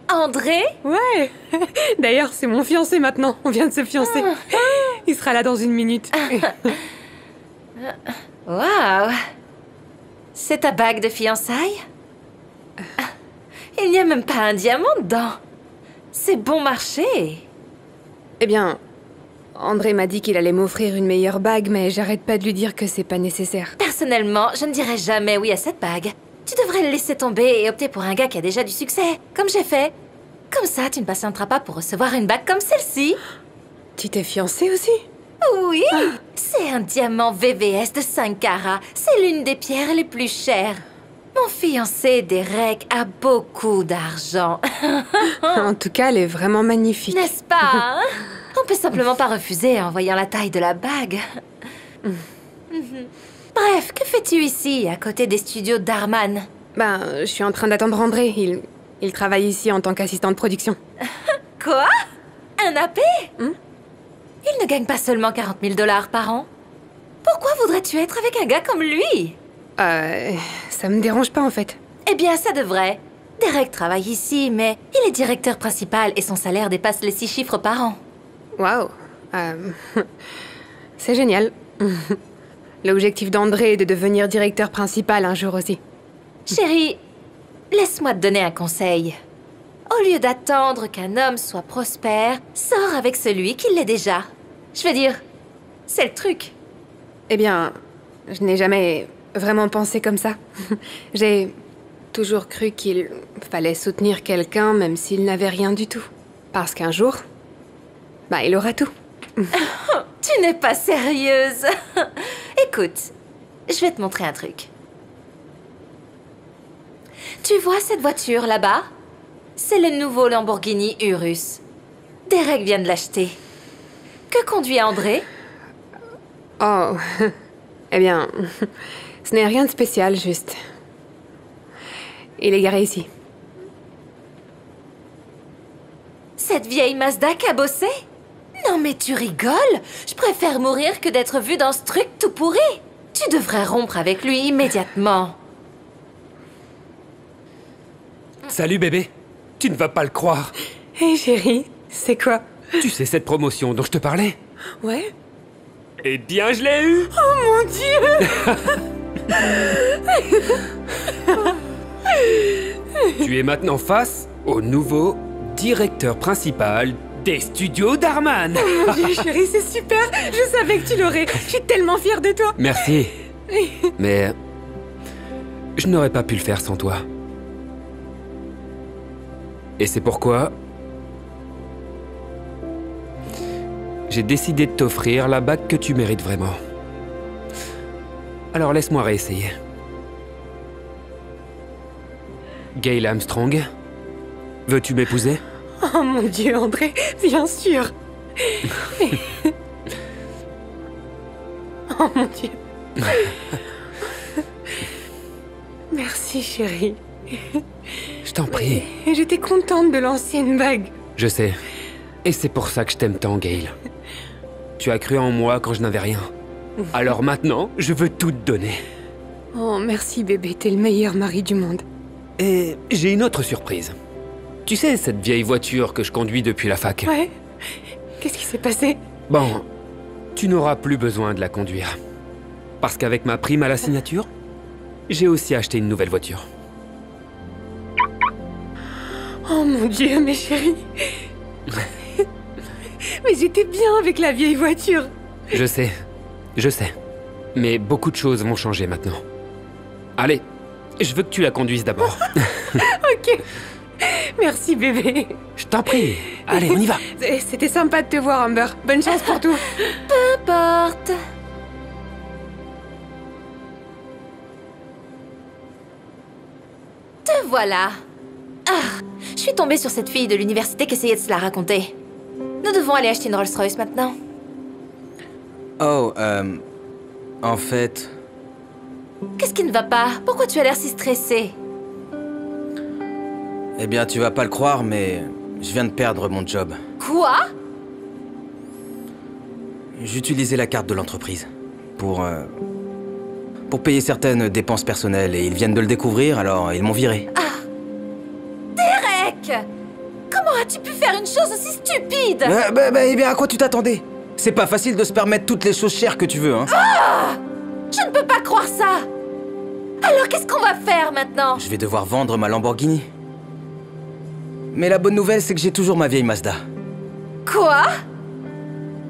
André? Ouais! D'ailleurs, c'est mon fiancé maintenant. On vient de se fiancer. Il sera là dans une minute. Waouh! C'est ta bague de fiançailles? Il n'y a même pas un diamant dedans. C'est bon marché. Eh bien, André m'a dit qu'il allait m'offrir une meilleure bague, mais j'arrête pas de lui dire que c'est pas nécessaire. Personnellement, je ne dirais jamais oui à cette bague. Tu devrais le laisser tomber et opter pour un gars qui a déjà du succès, comme j'ai fait. Comme ça, tu ne patienteras pas pour recevoir une bague comme celle-ci. Tu t'es fiancée aussi? Oui, c'est un diamant VVS de 5 carats. C'est l'une des pierres les plus chères. Mon fiancé, Derek, a beaucoup d'argent. En tout cas, elle est vraiment magnifique. N'est-ce pas, hein? On peut simplement pas refuser en voyant la taille de la bague. Bref, que fais-tu ici, à côté des studios d'Harman? Ben, je suis en train d'attendre André. Il travaille ici en tant qu'assistant de production. Quoi? Un AP? Il ne gagne pas seulement 40 000 $ par an. Pourquoi voudrais-tu être avec un gars comme lui? Ça me dérange pas en fait. Eh bien, ça devrait. Derek travaille ici, mais il est directeur principal et son salaire dépasse les 6 chiffres par an. Waouh. C'est génial. L'objectif d'André est de devenir directeur principal un jour aussi. Chérie, laisse-moi te donner un conseil. Au lieu d'attendre qu'un homme soit prospère, sors avec celui qui l'est déjà. Je veux dire, c'est le truc. Eh bien, je n'ai jamais vraiment pensé comme ça. J'ai toujours cru qu'il fallait soutenir quelqu'un même s'il n'avait rien du tout. Parce qu'un jour, il aura tout. Tu n'es pas sérieuse. Écoute, je vais te montrer un truc. Tu vois cette voiture là-bas? C'est le nouveau Lamborghini Urus. Derek vient de l'acheter. Que conduit André? Oh, eh bien, ce n'est rien de spécial, juste. Il est garé ici. Cette vieille Mazda cabossée? Non mais tu rigoles? Je préfère mourir que d'être vue dans ce truc tout pourri. Tu devrais rompre avec lui immédiatement. Salut bébé. Tu ne vas pas le croire. Hé chérie, c'est quoi? Tu sais cette promotion dont je te parlais? Ouais. Eh bien, je l'ai eue. Oh mon Dieu. Tu es maintenant face au nouveau directeur principal des studios Darman. Oh mon Dieu chérie, c'est super. Je savais que tu l'aurais. Je suis tellement fière de toi. Merci. Mais je n'aurais pas pu le faire sans toi. Et c'est pourquoi j'ai décidé de t'offrir la bague que tu mérites vraiment. Alors laisse-moi réessayer. Gail Armstrong, veux-tu m'épouser? Oh mon Dieu, André, bien sûr. Oh mon Dieu. Merci chérie. Je t'en prie. J'étais contente de lancer une bague. Je sais. Et c'est pour ça que je t'aime tant, Gail. Tu as cru en moi quand je n'avais rien. Alors maintenant, je veux tout te donner. Oh, merci bébé, t'es le meilleur mari du monde. Et j'ai une autre surprise. Tu sais, cette vieille voiture que je conduis depuis la fac? Ouais. Qu'est-ce qui s'est passé? Bon, tu n'auras plus besoin de la conduire. Parce qu'avec ma prime à la signature, j'ai aussi acheté une nouvelle voiture. Oh mon Dieu, mes chéris. Mais j'étais bien avec la vieille voiture. Je sais. Mais beaucoup de choses vont changer maintenant. Allez, je veux que tu la conduises d'abord. Ok. Merci bébé. Je t'en prie. Allez, on y va. C'était sympa de te voir, Amber. Bonne chance pour tout. Peu importe. Te voilà. Ah, je suis tombée sur cette fille de l'université qui essayait de se la raconter. Nous devons aller acheter une Rolls-Royce maintenant. Oh, en fait... Qu'est-ce qui ne va pas? Pourquoi tu as l'air si stressé? Eh bien, tu vas pas le croire, mais je viens de perdre mon job. Quoi? J'utilisais la carte de l'entreprise pour payer certaines dépenses personnelles et ils viennent de le découvrir, alors ils m'ont viré. Ah! Derek! Comment as-tu pu faire une chose aussi stupide? Eh bien, à quoi tu t'attendais? C'est pas facile de se permettre toutes les choses chères que tu veux, hein. Ah! Je ne peux pas croire ça! Alors qu'est-ce qu'on va faire maintenant? Je vais devoir vendre ma Lamborghini. Mais la bonne nouvelle, c'est que j'ai toujours ma vieille Mazda. Quoi?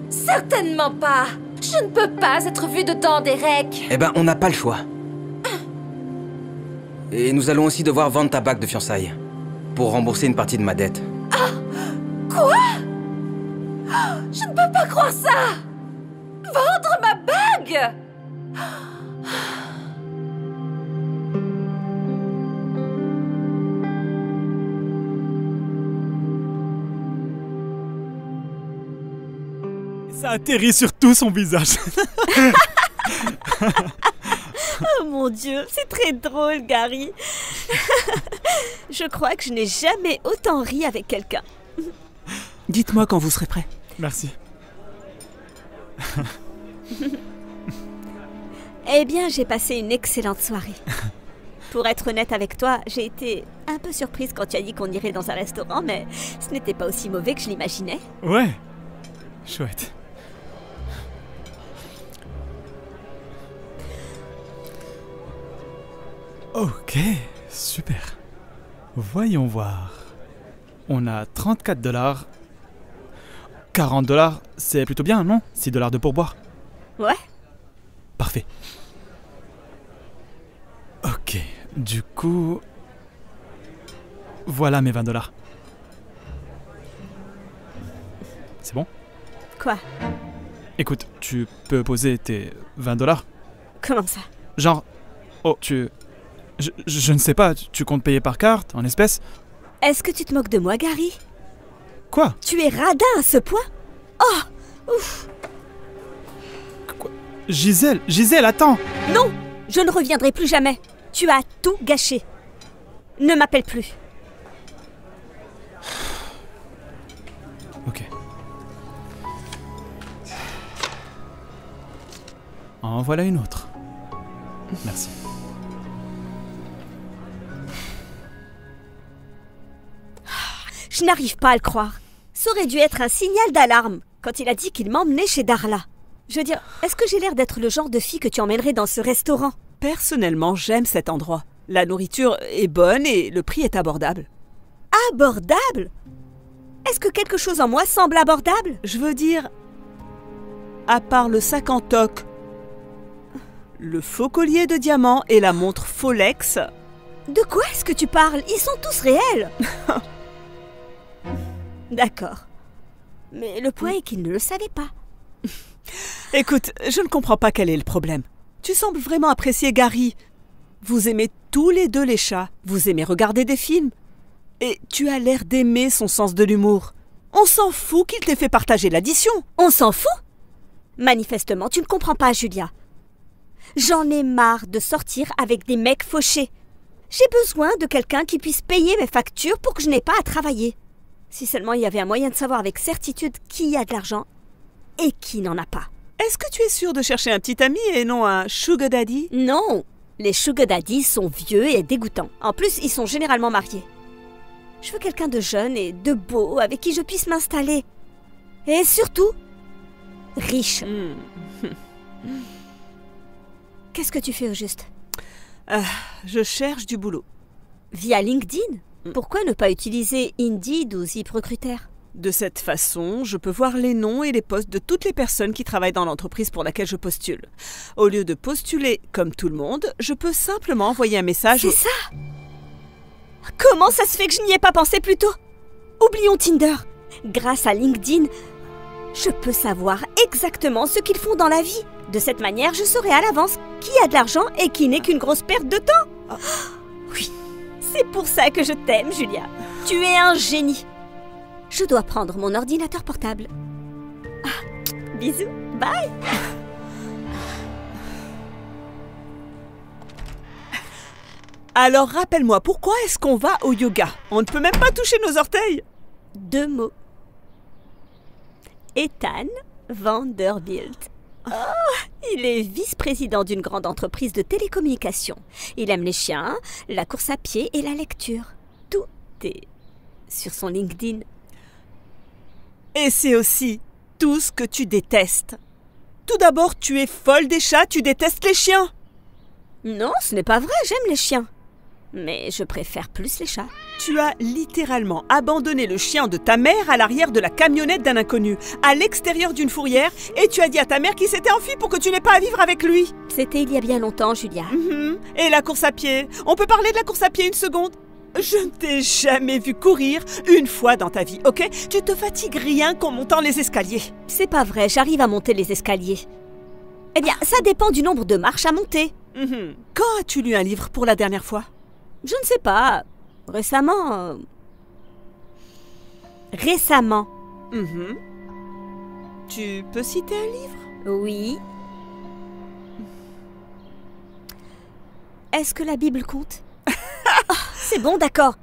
Certainement pas! Je ne peux pas être vue dedans, Derek! Eh ben, on n'a pas le choix. Et nous allons aussi devoir vendre ta bague de fiançailles pour rembourser une partie de ma dette. Ah! Quoi? Je ne peux pas croire ça! Vendre ma bague! Ça atterrit sur tout son visage. Oh mon Dieu, c'est très drôle, Gary. Je crois que je n'ai jamais autant ri avec quelqu'un. Dites-moi quand vous serez prêt. Merci. Eh bien, j'ai passé une excellente soirée. Pour être honnête avec toi, j'ai été un peu surprise quand tu as dit qu'on irait dans un restaurant, mais ce n'était pas aussi mauvais que je l'imaginais. Ouais, chouette. Ok, super. Voyons voir. On a 34 $. 40 $, c'est plutôt bien, non? 6 $ de pourboire. Ouais. Parfait. Ok, du coup... Voilà mes 20 $. C'est bon? Quoi? Écoute, tu peux poser tes 20 $? Comment ça? Genre... Oh, tu... Je ne sais pas, tu comptes payer par carte, en espèces? Est-ce que tu te moques de moi, Gary? Quoi? Tu es radin à ce point? Oh! Ouf! Quoi? Gisèle, attends! Non! Je ne reviendrai plus jamais. Tu as tout gâché. Ne m'appelle plus. Ok. En voilà une autre. Merci. Je n'arrive pas à le croire. Ça aurait dû être un signal d'alarme quand il a dit qu'il m'emmenait chez Darla. Je veux dire, est-ce que j'ai l'air d'être le genre de fille que tu emmènerais dans ce restaurant? Personnellement, j'aime cet endroit. La nourriture est bonne et le prix est abordable. Abordable? Est-ce que quelque chose en moi semble abordable? Je veux dire, à part le sac en toc, le faux collier de diamants et la montre Folex... De quoi est-ce que tu parles? Ils sont tous réels. D'accord. Mais le point est qu'il ne le savait pas. Écoute, je ne comprends pas quel est le problème. Tu sembles vraiment apprécier Gary. Vous aimez tous les deux les chats. Vous aimez regarder des films. Et tu as l'air d'aimer son sens de l'humour. On s'en fout qu'il t'ait fait partager l'addition. On s'en fout? Manifestement, tu ne comprends pas, Julia. J'en ai marre de sortir avec des mecs fauchés. J'ai besoin de quelqu'un qui puisse payer mes factures pour que je n'ai pas à travailler. Si seulement il y avait un moyen de savoir avec certitude qui a de l'argent et qui n'en a pas. Est-ce que tu es sûre de chercher un petit ami et non un sugar daddy? Non, les sugar daddy sont vieux et dégoûtants. En plus, ils sont généralement mariés. Je veux quelqu'un de jeune et de beau avec qui je puisse m'installer. Et surtout, riche. Qu'est-ce que tu fais au juste? Je cherche du boulot. Via LinkedIn? Pourquoi ne pas utiliser Indeed ou ZipRecruiter? De cette façon, je peux voir les noms et les postes de toutes les personnes qui travaillent dans l'entreprise pour laquelle je postule. Au lieu de postuler comme tout le monde, je peux simplement envoyer un message... C'est ça? Comment ça se fait que je n'y ai pas pensé plus tôt? Oublions Tinder. Grâce à LinkedIn, je peux savoir exactement ce qu'ils font dans la vie. De cette manière, je saurai à l'avance qui a de l'argent et qui n'est qu'une grosse perte de temps. Oh, oui, c'est pour ça que je t'aime, Julia. Tu es un génie. Je dois prendre mon ordinateur portable. Bisous, bye. Alors rappelle-moi, pourquoi est-ce qu'on va au yoga? On ne peut même pas toucher nos orteils. 2 mots. Ethan Vanderbilt. Oh, il est vice-président d'une grande entreprise de télécommunications. Il aime les chiens, la course à pied et la lecture. Tout est sur son LinkedIn. Et c'est aussi tout ce que tu détestes. Tout d'abord, tu es folle des chats, tu détestes les chiens. Non, ce n'est pas vrai, j'aime les chiens. Mais je préfère plus les chats. Tu as littéralement abandonné le chien de ta mère à l'arrière de la camionnette d'un inconnu, à l'extérieur d'une fourrière, et tu as dit à ta mère qu'il s'était enfui pour que tu n'aies pas à vivre avec lui. C'était il y a bien longtemps, Julia. Et la course à pied? On peut parler de la course à pied une seconde? Je ne t'ai jamais vu courir une fois dans ta vie, ok? Tu te fatigues rien qu'en montant les escaliers. C'est pas vrai, j'arrive à monter les escaliers. Eh bien, ça dépend du nombre de marches à monter. Quand as-tu lu un livre pour la dernière fois? Je ne sais pas. Récemment. Récemment. Tu peux citer un livre? Oui. Est-ce que la Bible compte? Oh, c'est bon, d'accord.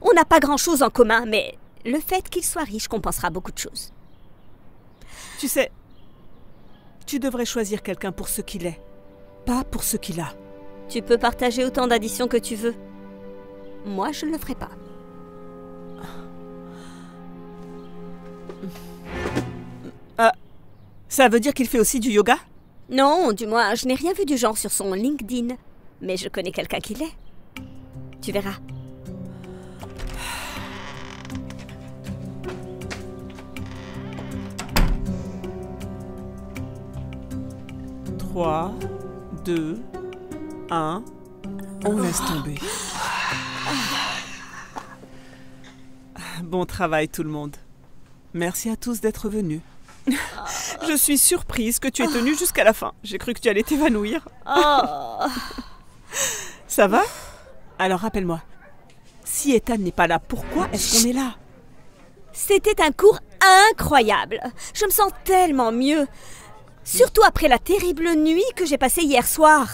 On n'a pas grand-chose en commun, mais le fait qu'il soit riche compensera beaucoup de choses. Tu sais, tu devrais choisir quelqu'un pour ce qu'il est, pas pour ce qu'il a. Tu peux partager autant d'additions que tu veux. Moi, je ne le ferai pas. Ça veut dire qu'il fait aussi du yoga? Non, du moins, je n'ai rien vu du genre sur son LinkedIn. Mais je connais quelqu'un qui l'est. Tu verras. Trois, 2, 1... On laisse tomber. Bon travail tout le monde. Merci à tous d'être venus. Je suis surprise que tu aies tenu jusqu'à la fin. J'ai cru que tu allais t'évanouir. Ça va? Alors rappelle-moi, Si Ethan n'est pas là, pourquoi est-ce qu'on est là? C'était un cours incroyable. Je me sens tellement mieux. Surtout après la terrible nuit que j'ai passée hier soir.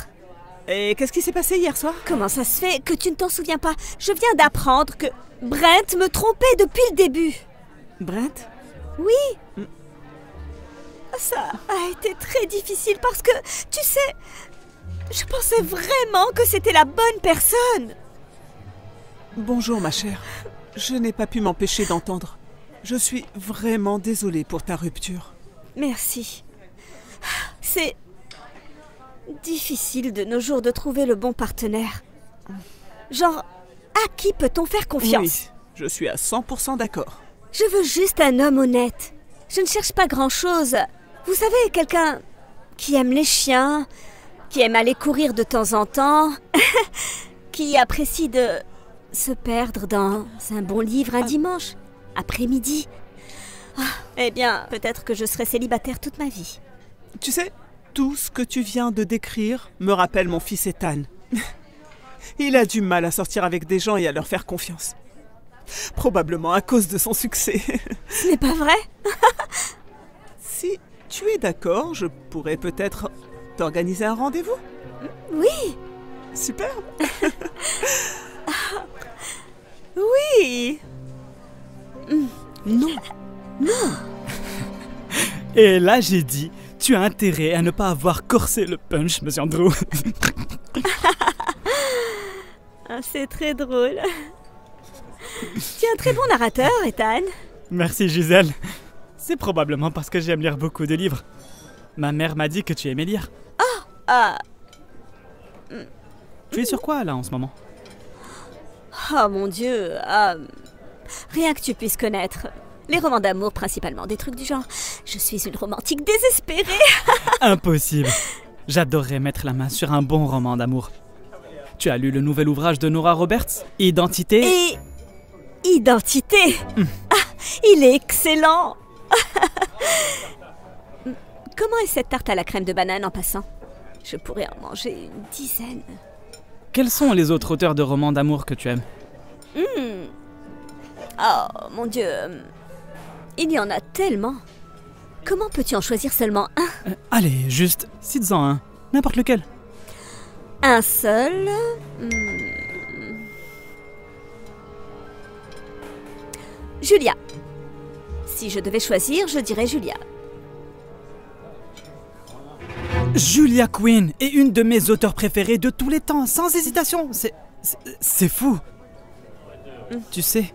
Et qu'est-ce qui s'est passé hier soir? Comment ça se fait que tu ne t'en souviens pas? Je viens d'apprendre que Brent me trompait depuis le début. Brent? Oui. Ça a été très difficile parce que, tu sais, je pensais vraiment que c'était la bonne personne. Bonjour ma chère. Je n'ai pas pu m'empêcher d'entendre. Je suis vraiment désolée pour ta rupture. Merci. C'est difficile de nos jours de trouver le bon partenaire. Genre, à qui peut-on faire confiance? Oui, je suis à 100% d'accord. Je veux juste un homme honnête. Je ne cherche pas grand-chose. Vous savez, quelqu'un qui aime les chiens, qui aime aller courir de temps en temps, qui apprécie de se perdre dans un bon livre un dimanche, après-midi. Eh bien, peut-être que je serai célibataire toute ma vie. Tu sais, tout ce que tu viens de décrire me rappelle mon fils Ethan. Il a du mal à sortir avec des gens et à leur faire confiance. Probablement à cause de son succès. Ce n'est pas vrai? Si tu es d'accord, je pourrais peut-être t'organiser un rendez-vous? Oui. Super. Oui. Non. Non. Et là, j'ai dit, tu as intérêt à ne pas avoir corsé le punch, monsieur Andrew. C'est très drôle. Tu es un très bon narrateur, Ethan. Merci, Gisèle. C'est probablement parce que j'aime lire beaucoup de livres. Ma mère m'a dit que tu aimais lire. Tu es sur quoi, là, en ce moment? Oh, mon Dieu. Rien que tu puisses connaître. Les romans d'amour, principalement. Des trucs du genre. Je suis une romantique désespérée. Impossible. J'adorerais mettre la main sur un bon roman d'amour. Tu as lu le nouvel ouvrage de Nora Roberts, Identité? Et... Identité. Il est excellent. Comment est cette tarte à la crème de banane en passant? Je pourrais en manger une dizaine. Quels sont les autres auteurs de romans d'amour que tu aimes? Oh, mon Dieu. Il y en a tellement. Comment peux-tu en choisir seulement un? Allez, juste, cites-en un. N'importe lequel. Un seul? Julia. Si je devais choisir, je dirais Julia. Julia Quinn est une de mes auteurs préférés de tous les temps, sans hésitation. C'est fou. Tu sais,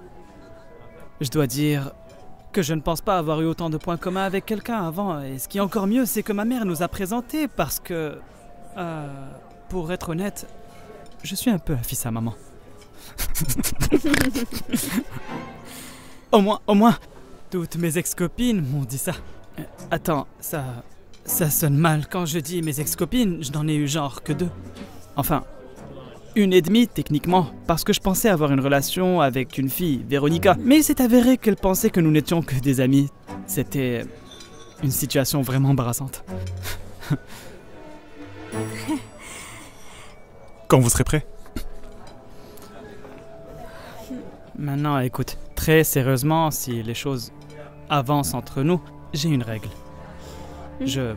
je dois dire que je ne pense pas avoir eu autant de points communs avec quelqu'un avant. Et ce qui est encore mieux, c'est que ma mère nous a présentés parce que... pour être honnête, je suis un peu un fils à maman. Au moins, toutes mes ex-copines m'ont dit ça. Attends, ça sonne mal. Quand je dis mes ex-copines, je n'en ai eu genre que 2. Enfin, 1,5 techniquement, parce que je pensais avoir une relation avec une fille, Véronica. Mais il s'est avéré qu'elle pensait que nous n'étions que des amis. C'était une situation vraiment embarrassante. Quand vous serez prêt. Maintenant, écoute, très sérieusement, si les choses avancent entre nous, j'ai une règle. Je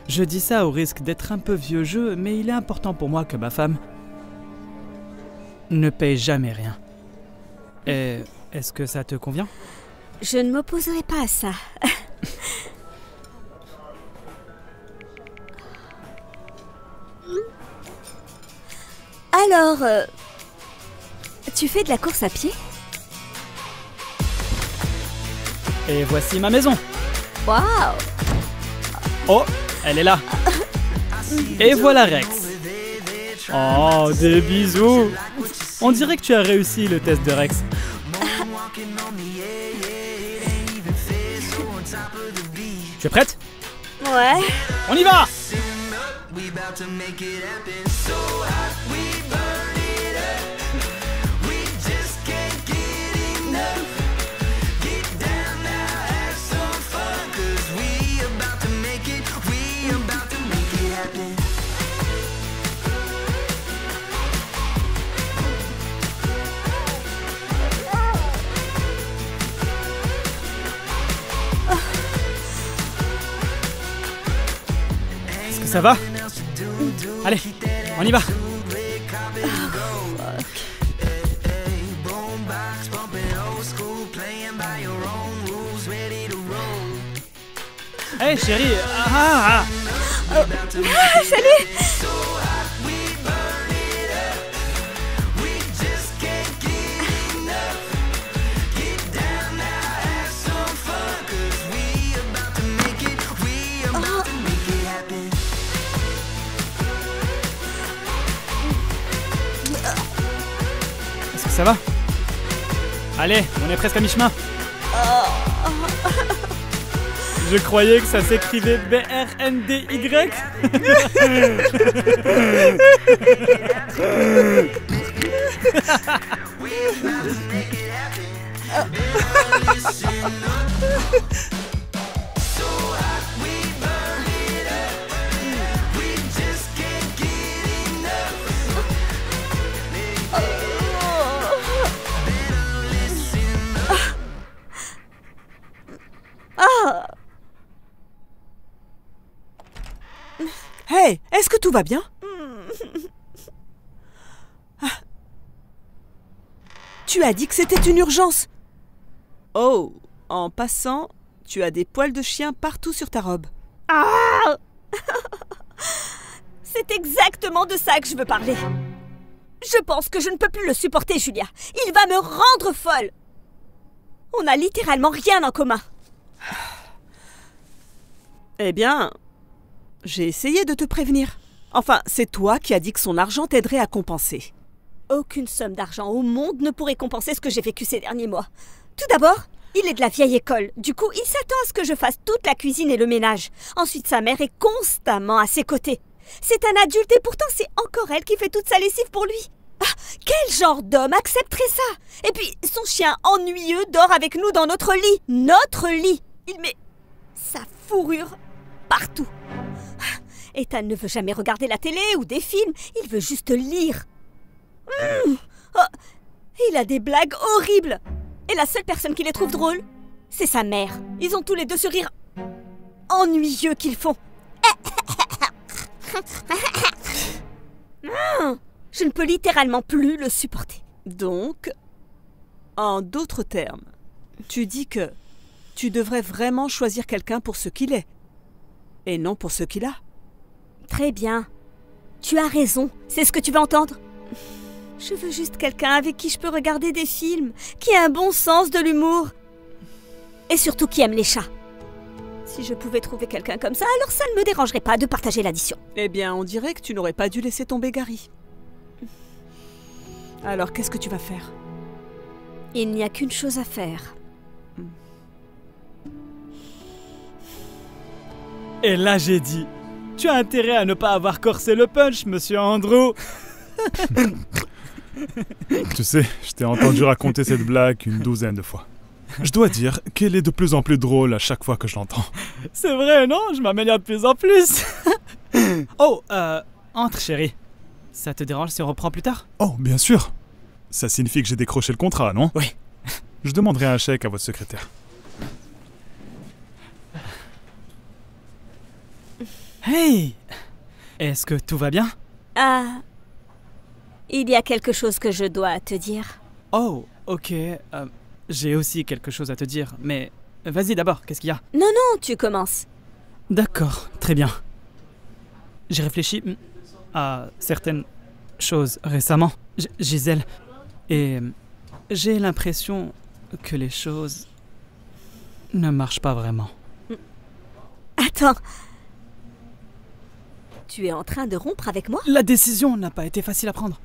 dis ça au risque d'être un peu vieux jeu, mais il est important pour moi que ma femme ne paye jamais rien. Et est-ce que ça te convient? Je ne m'opposerai pas à ça. Alors, tu fais de la course à pied? Et voici ma maison. Waouh! Oh, elle est là. Et voilà Rex. Oh, des bisous. On dirait que tu as réussi le test de Rex. Tu es prête? Ouais. On y va! Ça va? Allez, on y va. Hey chérie. Salut. Est-ce que ça va? Allez, on est presque à mi-chemin. Je croyais que ça s'écrivait B-R-N-D-Y. Hey, est-ce que tout va bien? Tu as dit que c'était une urgence. Oh, en passant, tu as des poils de chien partout sur ta robe. Ah. C'est exactement de ça que je veux parler. Je pense que je ne peux plus le supporter, Julia. Il va me rendre folle. On n'a littéralement rien en commun. Eh bien, j'ai essayé de te prévenir. Enfin, c'est toi qui as dit que son argent t'aiderait à compenser. Aucune somme d'argent au monde ne pourrait compenser ce que j'ai vécu ces derniers mois. Tout d'abord, il est de la vieille école. Du coup, il s'attend à ce que je fasse toute la cuisine et le ménage. Ensuite, sa mère est constamment à ses côtés. C'est un adulte et pourtant c'est encore elle qui fait toute sa lessive pour lui. Ah, quel genre d'homme accepterait ça? Et puis, son chien ennuyeux dort avec nous dans notre lit. Notre lit. Il met sa fourrure partout. Ethan ne veut jamais regarder la télé ou des films. Il veut juste lire. Oh, il a des blagues horribles. Et la seule personne qui les trouve drôles, c'est sa mère. Ils ont tous les deux ce rire ennuyeux qu'ils font. Je ne peux littéralement plus le supporter. Donc, en d'autres termes, tu dis que tu devrais vraiment choisir quelqu'un pour ce qu'il est, et non pour ce qu'il a. Très bien. Tu as raison. C'est ce que tu veux entendre? Je veux juste quelqu'un avec qui je peux regarder des films, qui a un bon sens de l'humour, et surtout qui aime les chats. Si je pouvais trouver quelqu'un comme ça, alors ça ne me dérangerait pas de partager l'addition. Eh bien, on dirait que tu n'aurais pas dû laisser tomber Gary. Alors, qu'est-ce que tu vas faire? Il n'y a qu'une chose à faire. Et là, j'ai dit, tu as intérêt à ne pas avoir corsé le punch, monsieur Andrew. Tu sais, je t'ai entendu raconter cette blague une douzaine de fois. Je dois dire qu'elle est de plus en plus drôle à chaque fois que je l'entends. C'est vrai, non? Je m'améliore de plus en plus. Oh, entre, chérie. Ça te dérange si on reprend plus tard? Oh, bien sûr. Ça signifie que j'ai décroché le contrat, non? Oui. Je demanderai un chèque à votre secrétaire. Hey! Est-ce que tout va bien? Ah... Il y a quelque chose que je dois te dire. Oh, ok. J'ai aussi quelque chose à te dire, mais... Vas-y d'abord, qu'est-ce qu'il y a? Non, non, tu commences. D'accord, très bien. J'ai réfléchi à certaines choses récemment, Gisèle, et j'ai l'impression que les choses ne marchent pas vraiment. Attends. Tu es en train de rompre avec moi? La décision n'a pas été facile à prendre.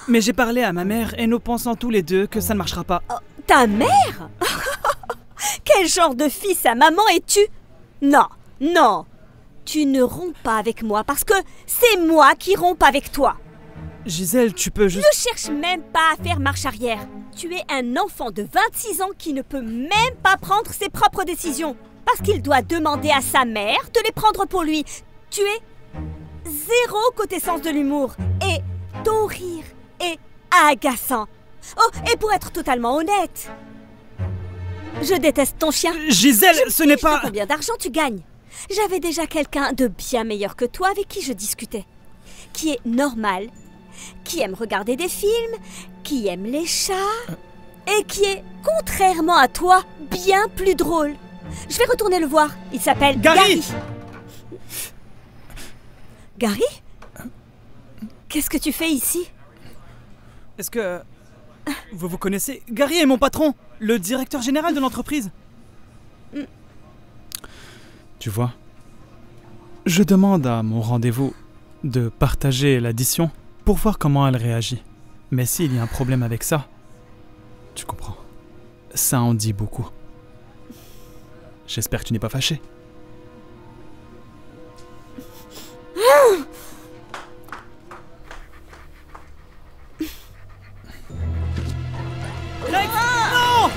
Mais j'ai parlé à ma mère et nous pensons tous les deux que ça ne marchera pas. Oh, ta mère? Quel genre de fille sa maman es-tu? Non, non. Tu ne romps pas avec moi parce que c'est moi qui romps avec toi. Gisèle, tu peux juste... Ne cherche même pas à faire marche arrière. Tu es un enfant de 26 ans qui ne peut même pas prendre ses propres décisions. Parce qu'il doit demander à sa mère de les prendre pour lui. Tu es zéro côté sens de l'humour. Et ton rire est agaçant. Oh, et pour être totalement honnête, je déteste ton chien. Gisèle, ce n'est pas... Combien d'argent tu gagnes? J'avais déjà quelqu'un de bien meilleur que toi avec qui je discutais. Qui est normal, qui aime regarder des films, qui aime les chats, et qui est, contrairement à toi, bien plus drôle. Je vais retourner le voir. Il s'appelle Gary. Gary? Qu'est-ce que tu fais ici? Est-ce que... Vous vous connaissez? Gary est mon patron, le directeur général de l'entreprise. Tu vois, je demande à mon rendez-vous de partager l'addition pour voir comment elle réagit. Mais s'il y a un problème avec ça, tu comprends, ça en dit beaucoup. J'espère que tu n'es pas fâché. Rex, non!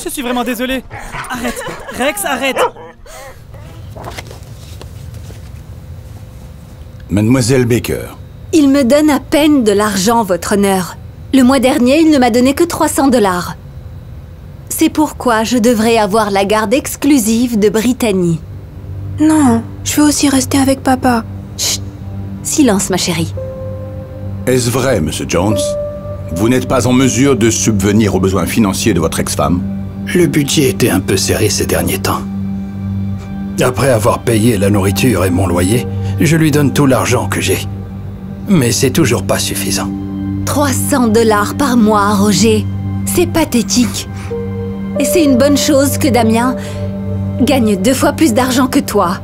Je suis vraiment désolé. Arrête, Rex, arrête. Mademoiselle Baker. Il me donne à peine de l'argent, votre honneur. Le mois dernier, il ne m'a donné que 300 $. C'est pourquoi je devrais avoir la garde exclusive de Brittany. Non, je veux aussi rester avec papa. Chut, silence, ma chérie. Est-ce vrai, Monsieur Jones? Vous n'êtes pas en mesure de subvenir aux besoins financiers de votre ex-femme? Le budget était un peu serré ces derniers temps. Après avoir payé la nourriture et mon loyer, je lui donne tout l'argent que j'ai. Mais c'est toujours pas suffisant. 300 $ par mois, Roger. C'est pathétique. Et c'est une bonne chose que Damien gagne 2 fois plus d'argent que toi.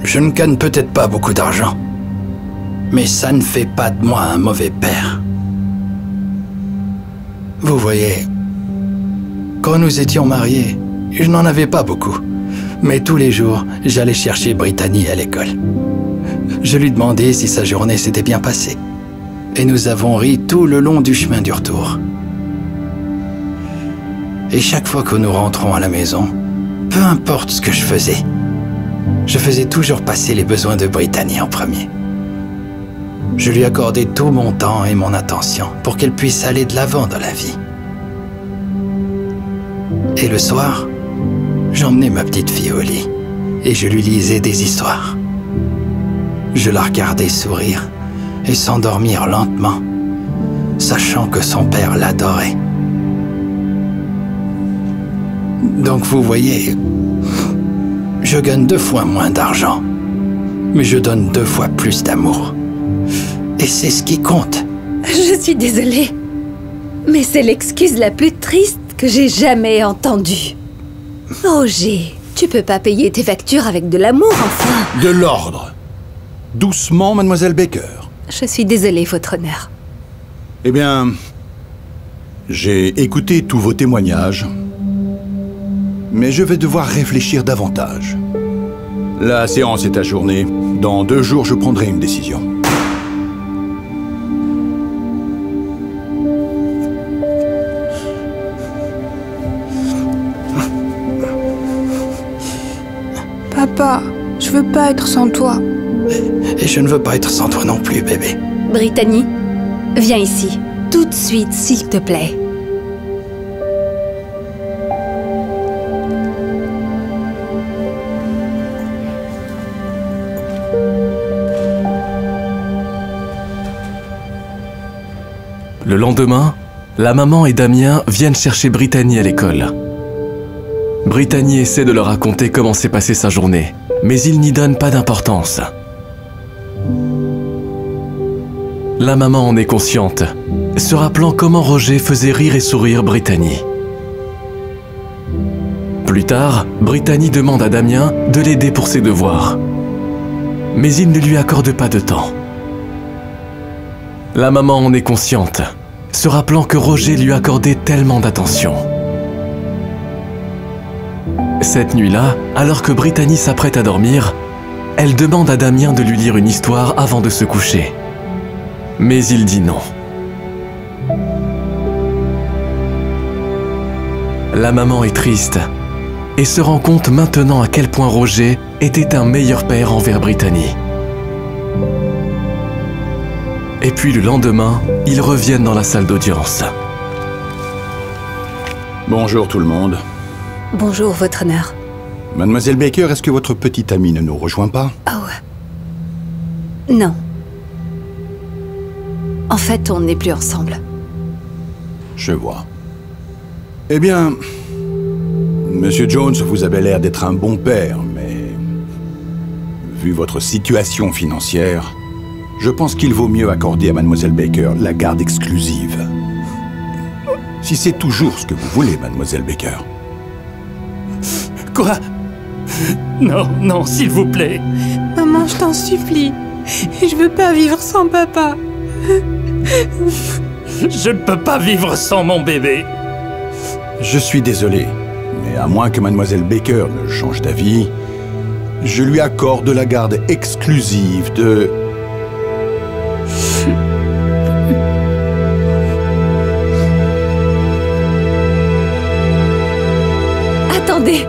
Je ne gagne peut-être pas beaucoup d'argent. Mais ça ne fait pas de moi un mauvais père. Vous voyez, quand nous étions mariés, je n'en avais pas beaucoup. Mais tous les jours, j'allais chercher Brittany à l'école. Je lui demandais si sa journée s'était bien passée. Et nous avons ri tout le long du chemin du retour. Et chaque fois que nous rentrons à la maison, peu importe ce que je faisais toujours passer les besoins de Brittany en premier. Je lui accordais tout mon temps et mon attention pour qu'elle puisse aller de l'avant dans la vie. Et le soir, j'emmenais ma petite fille au lit et je lui lisais des histoires. Je la regardais sourire et s'endormir lentement, sachant que son père l'adorait. Donc vous voyez, je gagne 2 fois moins d'argent, mais je donne 2 fois plus d'amour. Et c'est ce qui compte. Je suis désolée, mais c'est l'excuse la plus triste que j'ai jamais entendue. Roger, tu peux pas payer tes factures avec de l'amour, enfin. De l'ordre. Doucement, Mademoiselle Baker. Je suis désolée, votre honneur. Eh bien, j'ai écouté tous vos témoignages, mais je vais devoir réfléchir davantage. La séance est ajournée. Dans 2 jours, je prendrai une décision. Papa, je veux pas être sans toi. Et je ne veux pas être sans toi non plus, bébé. Brittany, viens ici, tout de suite, s'il te plaît. Le lendemain, la maman et Damien viennent chercher Brittany à l'école. Brittany essaie de leur raconter comment s'est passée sa journée, mais il n'y donne pas d'importance. La maman en est consciente, se rappelant comment Roger faisait rire et sourire Brittany. Plus tard, Brittany demande à Damien de l'aider pour ses devoirs. Mais il ne lui accorde pas de temps. La maman en est consciente, se rappelant que Roger lui accordait tellement d'attention. Cette nuit-là, alors que Brittany s'apprête à dormir, elle demande à Damien de lui lire une histoire avant de se coucher. Mais il dit non. La maman est triste et se rend compte maintenant à quel point Roger était un meilleur père envers Brittany. Et puis le lendemain, ils reviennent dans la salle d'audience. Bonjour tout le monde. Bonjour, votre honneur. Mademoiselle Baker, est-ce que votre petite amie ne nous rejoint pas? Oh. Non. En fait, on n'est plus ensemble. Je vois. Eh bien, Monsieur Jones, vous avez l'air d'être un bon père, mais... vu votre situation financière, je pense qu'il vaut mieux accorder à Mademoiselle Baker la garde exclusive. Si c'est toujours ce que vous voulez, Mademoiselle Baker. Quoi? Non, non, s'il vous plaît. Maman, je t'en supplie. Je veux pas vivre sans papa. Je ne peux pas vivre sans mon bébé. Je suis désolé, mais à moins que Mademoiselle Baker ne change d'avis, je lui accorde la garde exclusive de... Attendez.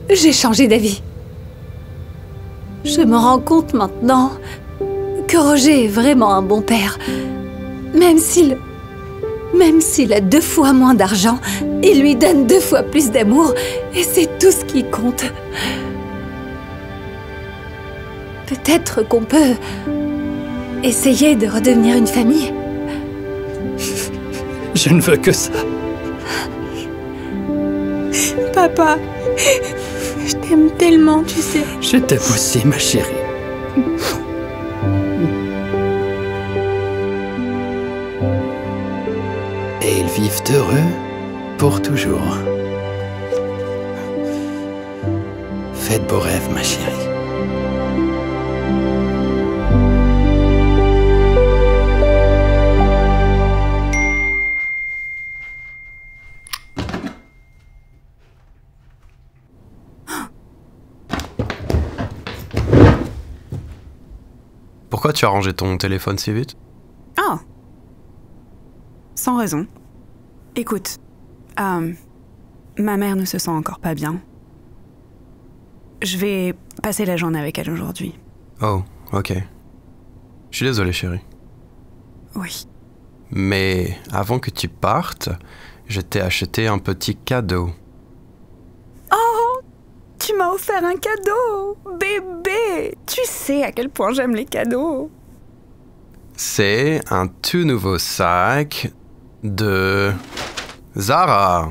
J'ai changé d'avis. Je me rends compte maintenant que Roger est vraiment un bon père. Même s'il a 2 fois moins d'argent, il lui donne 2 fois plus d'amour, et c'est tout ce qui compte. Peut-être qu'on peut essayer de redevenir une famille. Je ne veux que ça. Papa, je t'aime tellement, tu sais. Je t'aime aussi, ma chérie. Et ils vivent heureux pour toujours. Faites beaux rêves, ma chérie. Pourquoi tu as rangé ton téléphone si vite? Oh. Sans raison. Écoute, ma mère ne se sent encore pas bien. Je vais passer la journée avec elle aujourd'hui. Oh, ok. Je suis désolé, chérie. Oui. Mais avant que tu partes, je t'ai acheté un petit cadeau. Oh! Tu m'as offert un cadeau! Bébé! Tu sais à quel point j'aime les cadeaux. C'est un tout nouveau sac de Zara.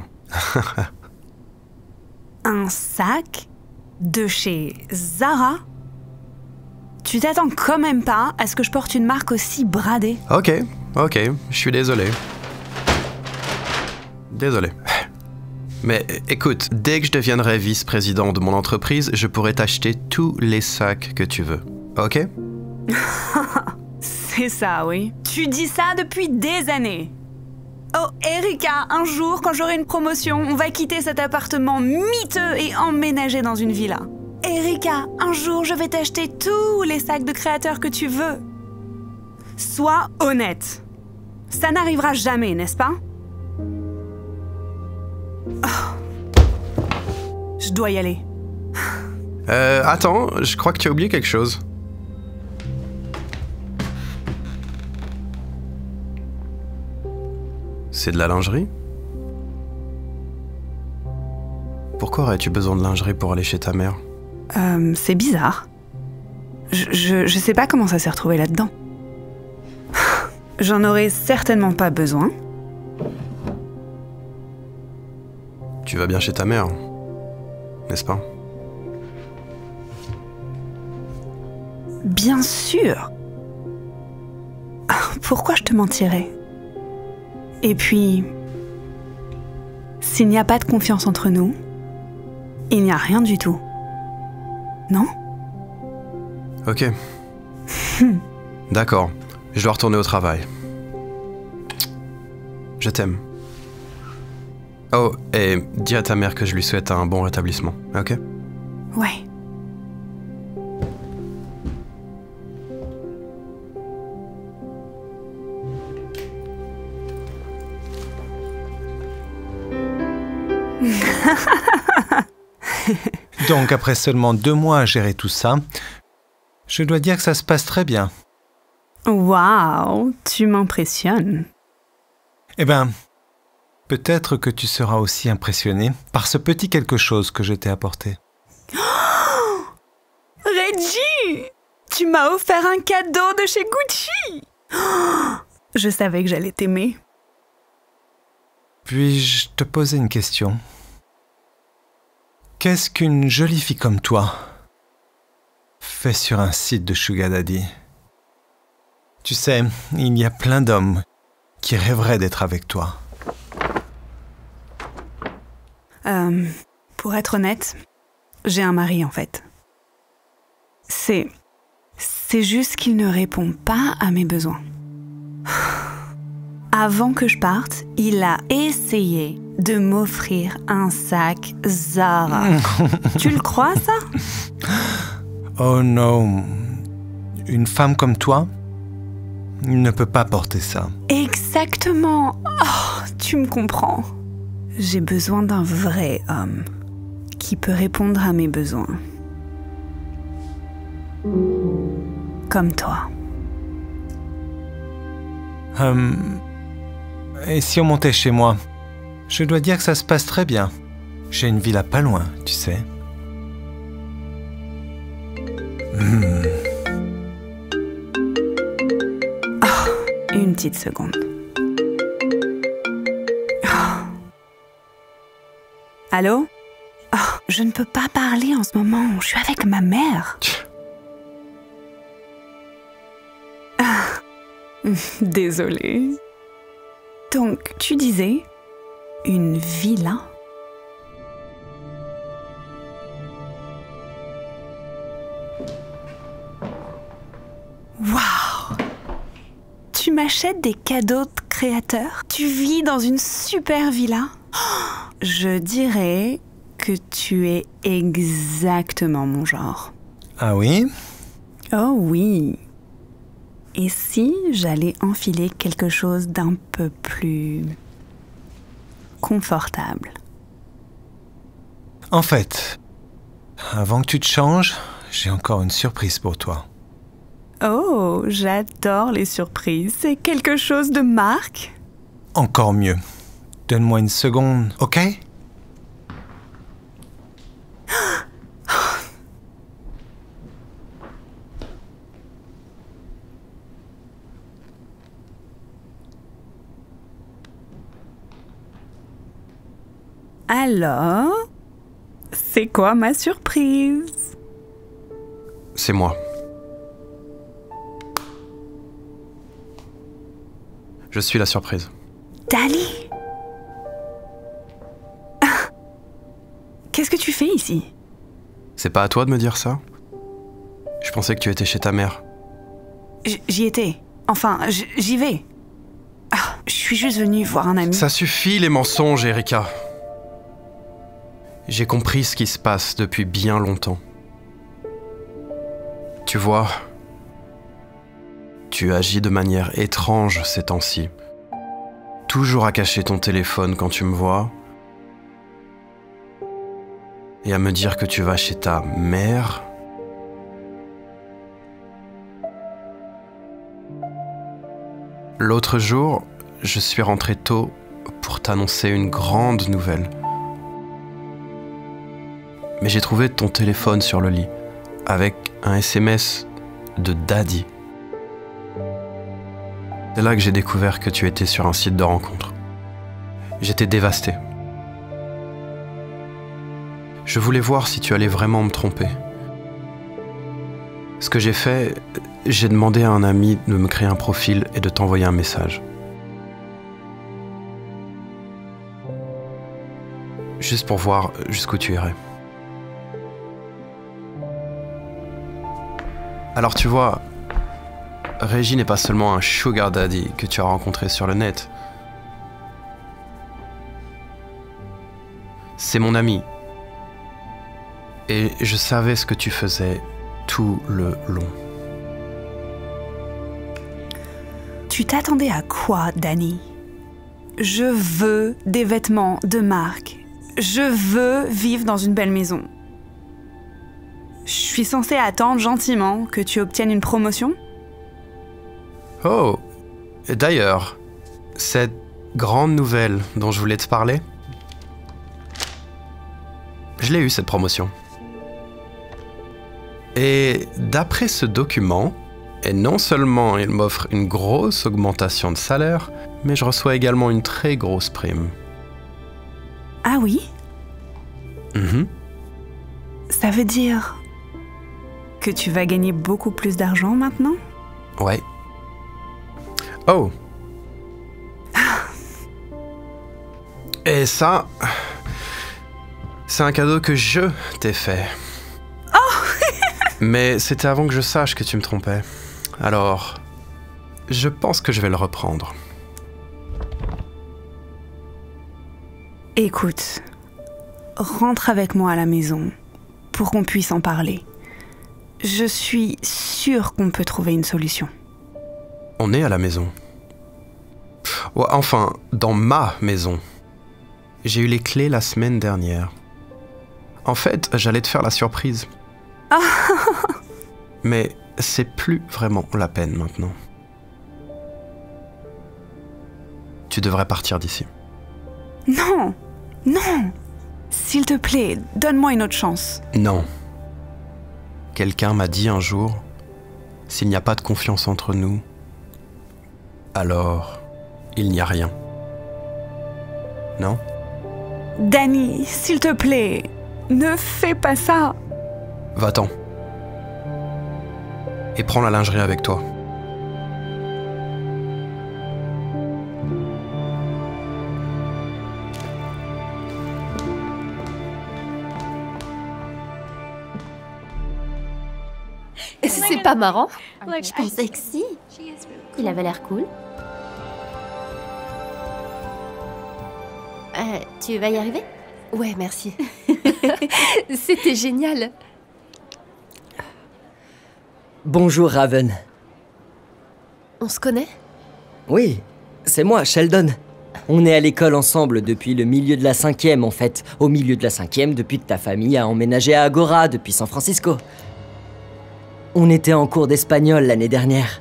Un sac de chez Zara? Tu t'attends quand même pas à ce que je porte une marque aussi bradée? Ok, je suis désolé. Désolé. Mais écoute, dès que je deviendrai vice-président de mon entreprise, je pourrai t'acheter tous les sacs que tu veux. Ok? C'est ça, oui. Tu dis ça depuis des années. Oh, Erika, un jour, quand j'aurai une promotion, on va quitter cet appartement miteux et emménager dans une villa. Erika, un jour, je vais t'acheter tous les sacs de créateurs que tu veux. Sois honnête. Ça n'arrivera jamais, n'est-ce pas? Oh. Je dois y aller. Attends, je crois que tu as oublié quelque chose. C'est de la lingerie? Pourquoi aurais-tu besoin de lingerie pour aller chez ta mère? C'est bizarre. Je sais pas comment ça s'est retrouvé là-dedans. J'en aurais certainement pas besoin. Tu vas bien chez ta mère, n'est-ce pas? Bien sûr. Pourquoi je te mentirais? Et puis, s'il n'y a pas de confiance entre nous, il n'y a rien du tout. Non? Ok. D'accord. Je dois retourner au travail. Je t'aime. Oh, et dis à ta mère que je lui souhaite un bon rétablissement, ok? Ouais. Donc, après seulement 2 mois à gérer tout ça, je dois dire que ça se passe très bien. Waouh, tu m'impressionnes. Eh ben, Peut-être que tu seras aussi impressionné par ce petit quelque chose que je t'ai apporté. Oh Reggie! Tu m'as offert un cadeau de chez Gucci! Oh, je savais que j'allais t'aimer. Puis-je te poser une question? Qu'est-ce qu'une jolie fille comme toi fait sur un site de Sugar Daddy? Tu sais, il y a plein d'hommes qui rêveraient d'être avec toi. Pour être honnête, j'ai un mari en fait. C'est juste qu'il ne répond pas à mes besoins. Avant que je parte, il a essayé de m'offrir un sac Zara. Tu le crois, ça? Oh non. Une femme comme toi ne peut pas porter ça. Exactement. Oh, tu me comprends. J'ai besoin d'un vrai homme qui peut répondre à mes besoins. Comme toi. Et si on montait chez moi? Je dois dire que ça se passe très bien. J'ai une villa pas loin, tu sais. Oh, une petite seconde. Oh. Allô? Oh, je ne peux pas parler en ce moment. Je suis avec ma mère. Désolée. Donc, tu disais une villa? Waouh! Tu m'achètes des cadeaux de créateurs? Tu vis dans une super villa? Oh, je dirais que tu es exactement mon genre. Ah oui? Oh oui. Et si j'allais enfiler quelque chose d'un peu plus confortable? En fait, avant que tu te changes, j'ai encore une surprise pour toi. Oh, j'adore les surprises. C'est quelque chose de marque? Encore mieux. Donne-moi une seconde, ok? Alors, c'est quoi ma surprise? C'est moi. Je suis la surprise. Dali? Qu'est-ce que tu fais ici? C'est pas à toi de me dire ça? Je pensais que tu étais chez ta mère. J'y étais. Enfin, j'y vais. Je suis juste venue voir un ami. Ça suffit les mensonges, Erika. J'ai compris ce qui se passe depuis bien longtemps. Tu vois, tu agis de manière étrange ces temps-ci. Toujours à cacher ton téléphone quand tu me vois. Et à me dire que tu vas chez ta mère. L'autre jour, je suis rentré tôt pour t'annoncer une grande nouvelle. Mais j'ai trouvé ton téléphone sur le lit, avec un SMS de Daddy. C'est là que j'ai découvert que tu étais sur un site de rencontre. J'étais dévasté. Je voulais voir si tu allais vraiment me tromper. Ce que j'ai fait, j'ai demandé à un ami de me créer un profil et de t'envoyer un message. Juste pour voir jusqu'où tu irais. Alors tu vois, Reggie n'est pas seulement un sugar daddy que tu as rencontré sur le net. C'est mon ami. Et je savais ce que tu faisais tout le long. Tu t'attendais à quoi, Danny? Je veux des vêtements de marque. Je veux vivre dans une belle maison. Je suis censée attendre gentiment que tu obtiennes une promotion? Oh, et d'ailleurs, cette grande nouvelle dont je voulais te parler. Je l'ai eu, cette promotion. Et d'après ce document, et non seulement il m'offre une grosse augmentation de salaire, mais je reçois également une très grosse prime. Ah oui? Ça veut dire que tu vas gagner beaucoup plus d'argent maintenant? Ouais. Oh! Et ça, c'est un cadeau que je t'ai fait. Mais c'était avant que je sache que tu me trompais. Alors, je pense que je vais le reprendre. Écoute, rentre avec moi à la maison pour qu'on puisse en parler. Je suis sûre qu'on peut trouver une solution. On est à la maison. Ouais, enfin, dans ma maison. J'ai eu les clés la semaine dernière. En fait, j'allais te faire la surprise. Mais c'est plus vraiment la peine maintenant. Tu devrais partir d'ici. Non, non. S'il te plaît, donne-moi une autre chance. Non. Quelqu'un m'a dit un jour, s'il n'y a pas de confiance entre nous, alors il n'y a rien. Non? Danny, s'il te plaît, ne fais pas ça. Va-t'en. Et prends la lingerie avec toi. C'est pas marrant? Je pensais que si. Il avait l'air cool. Tu vas y arriver? Ouais, merci. C'était génial. Bonjour, Raven. On se connaît? Oui, c'est moi, Sheldon. On est à l'école ensemble depuis le milieu de la 5e, en fait. Au milieu de la 5e, depuis que ta famille a emménagé à Agora, depuis San Francisco. On était en cours d'espagnol l'année dernière.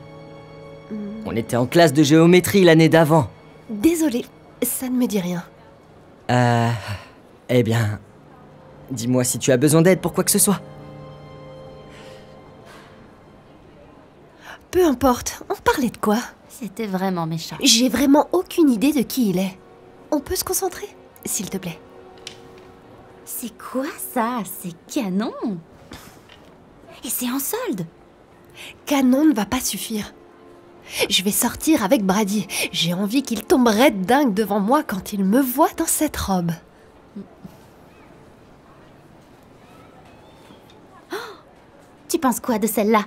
On était en classe de géométrie l'année d'avant. Désolée, ça ne me dit rien. Eh bien... Dis-moi si tu as besoin d'aide pour quoi que ce soit. Peu importe, on parlait de quoi? C'était vraiment méchant. J'ai vraiment aucune idée de qui il est. On peut se concentrer, s'il te plaît. C'est quoi ça? C'est canon. Et c'est en solde. Canon ne va pas suffire. Je vais sortir avec Brady. J'ai envie qu'il tombe raide dingue devant moi quand il me voit dans cette robe. Oh, tu penses quoi de celle-là?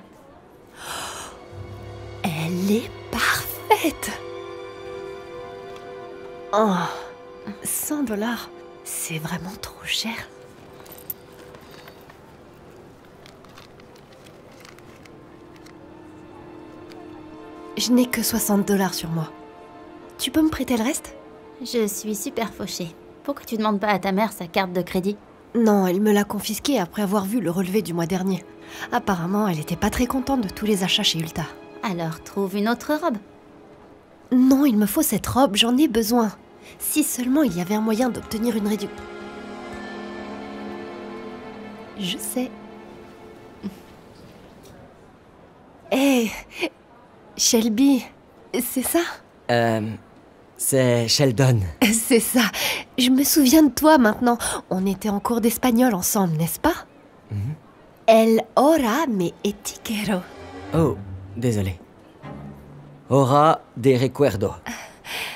Elle est parfaite. Oh, $100, c'est vraiment trop cher. Je n'ai que $60 sur moi. Tu peux me prêter le reste? Je suis super fauchée. Pourquoi tu demandes pas à ta mère sa carte de crédit? Non, elle me l'a confisquée après avoir vu le relevé du mois dernier. Apparemment, elle était pas très contente de tous les achats chez Ulta. Alors, trouve une autre robe. Non, il me faut cette robe, j'en ai besoin. Si seulement il y avait un moyen d'obtenir une réduction. Je sais. Hé, Shelby, c'est ça? C'est Sheldon. C'est ça. Je me souviens de toi maintenant. On était en cours d'espagnol ensemble, n'est-ce pas? El hora me etiquero. Oh, désolé. Hora de recuerdo.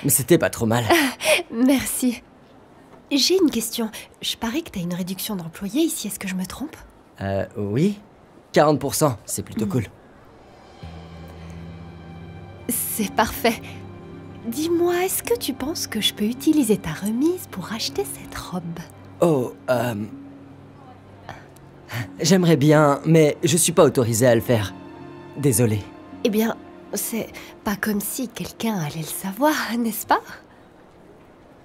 Mais c'était pas trop mal. Merci. J'ai une question. Je parie que t'as une réduction d'employés ici, est-ce que je me trompe? Oui. 40%, c'est plutôt cool. C'est parfait. Dis-moi, est-ce que tu penses que je peux utiliser ta remise pour acheter cette robe? Oh, j'aimerais bien, mais je suis pas autorisé à le faire. Désolé. Eh bien, c'est pas comme si quelqu'un allait le savoir, n'est-ce pas?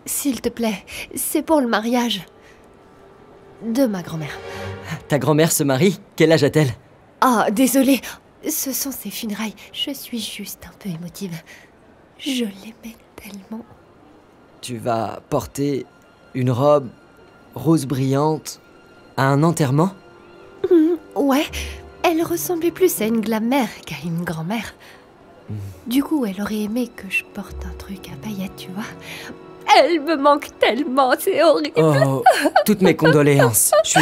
S'il te plaît, c'est pour le mariage de ma grand-mère. Ta grand-mère se marie? Quel âge a-t-elle? Ah, désolée. Ce sont ses funérailles. Je suis juste un peu émotive. Je l'aimais tellement. Tu vas porter une robe rose brillante à un enterrement? Ouais, elle ressemblait plus à une glam-mère qu'à une grand-mère. Du coup, elle aurait aimé que je porte un truc à paillettes, tu vois. Elle me manque tellement, c'est horrible. Oh, toutes mes condoléances. Je suis...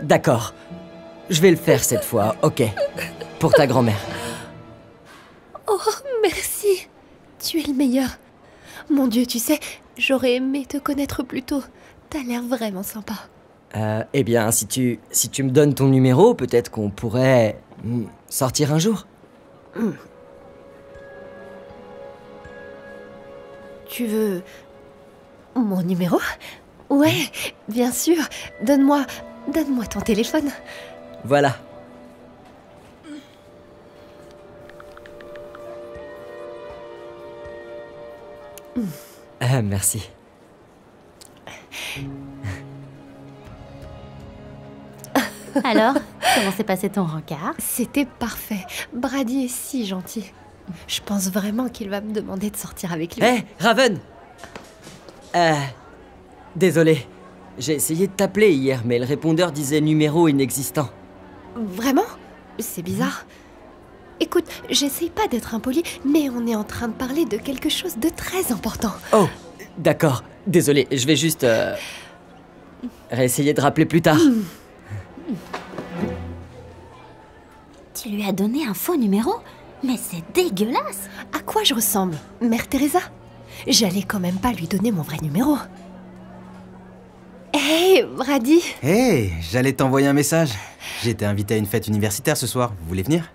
D'accord. Je vais le faire cette fois, ok. Pour ta grand-mère. Oh, merci. Tu es le meilleur. Mon Dieu, tu sais, j'aurais aimé te connaître plus tôt. T'as l'air vraiment sympa. Eh bien, si tu me donnes ton numéro, peut-être qu'on pourrait sortir un jour. Tu veux mon numéro? Ouais, bien sûr. Donne-moi ton téléphone. Voilà. Merci. Alors, comment s'est passé ton rencard? C'était parfait. Brady est si gentil. Je pense vraiment qu'il va me demander de sortir avec lui. Hé, Raven! Désolé. J'ai essayé de t'appeler hier, mais le répondeur disait numéro inexistant. Vraiment? C'est bizarre. Écoute, j'essaye pas d'être impoli, mais on est en train de parler de quelque chose de très important. Oh, d'accord. Désolé, je vais juste... réessayer de rappeler plus tard. Tu lui as donné un faux numéro? Mais c'est dégueulasse! À quoi je ressemble? Mère Teresa? J'allais quand même pas lui donner mon vrai numéro. Hey, Brady! Hey, j'allais t'envoyer un message. J'ai été invité à une fête universitaire ce soir. Vous voulez venir?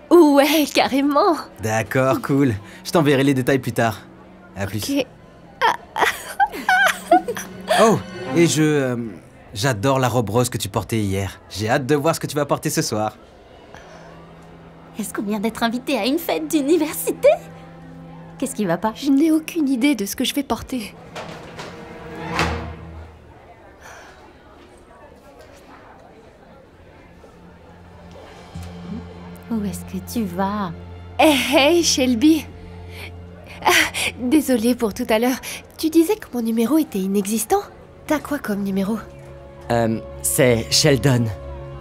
Ouais, carrément! D'accord, cool. Je t'enverrai les détails plus tard. À plus. Ok. Oh, et j'adore la robe rose que tu portais hier. J'ai hâte de voir ce que tu vas porter ce soir. Est-ce qu'on vient d'être invité à une fête d'université? Qu'est-ce qui va pas? Je n'ai aucune idée de ce que je vais porter. Où est-ce que tu vas? Hey, Shelby! Désolée pour tout à l'heure. Tu disais que mon numéro était inexistant? T'as quoi comme numéro? C'est Sheldon.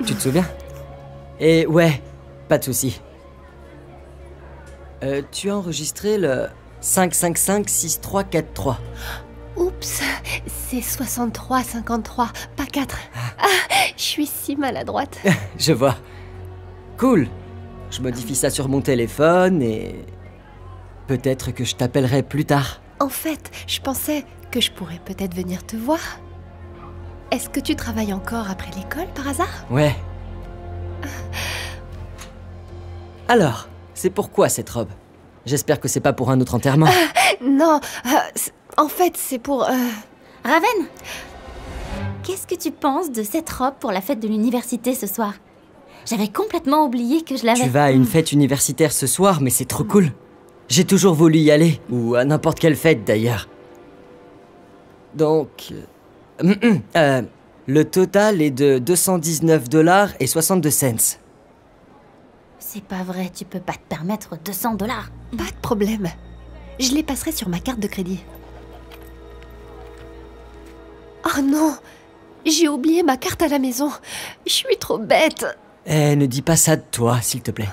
Tu te souviens? Et ouais, pas de souci. Tu as enregistré le 555-6343. Oups, c'est 63-53, pas 4. Je suis si maladroite. Je vois. Cool. Je modifie ça sur mon téléphone et... peut-être que je t'appellerai plus tard. En fait, je pensais que je pourrais peut-être venir te voir. Est-ce que tu travailles encore après l'école, par hasard? Ouais. Alors, c'est pourquoi cette robe? J'espère que c'est pas pour un autre enterrement. Non, en fait, c'est pour... Raven! Qu'est-ce que tu penses de cette robe pour la fête de l'université ce soir? J'avais complètement oublié que je l'avais... Tu vas à une fête universitaire ce soir, mais c'est trop cool. J'ai toujours voulu y aller, ou à n'importe quelle fête d'ailleurs. Donc... le total est de $219,62. C'est pas vrai, tu peux pas te permettre $200. Pas de problème. Je les passerai sur ma carte de crédit. Oh non! J'ai oublié ma carte à la maison. Je suis trop bête. Ne dis pas ça de toi, s'il te plaît.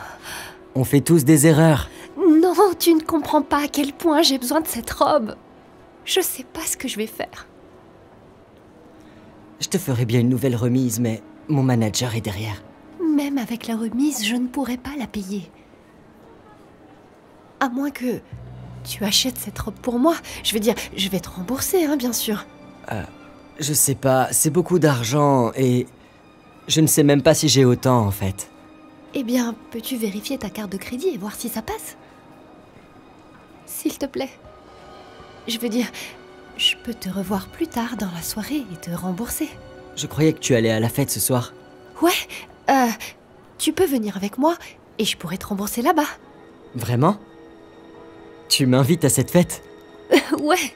On fait tous des erreurs. Non, tu ne comprends pas à quel point j'ai besoin de cette robe. Je sais pas ce que je vais faire. Je te ferai bien une nouvelle remise, mais mon manager est derrière. Même avec la remise, je ne pourrai pas la payer. À moins que tu achètes cette robe pour moi. Je veux dire, je vais te rembourser, hein, bien sûr. Je sais pas, c'est beaucoup d'argent et... je ne sais même pas si j'ai autant, en fait. Eh bien, peux-tu vérifier ta carte de crédit et voir si ça passe? S'il te plaît. Je veux dire, je peux te revoir plus tard dans la soirée et te rembourser. Je croyais que tu allais à la fête ce soir. Ouais, tu peux venir avec moi et je pourrais te rembourser là-bas. Vraiment? Tu m'invites à cette fête? Ouais.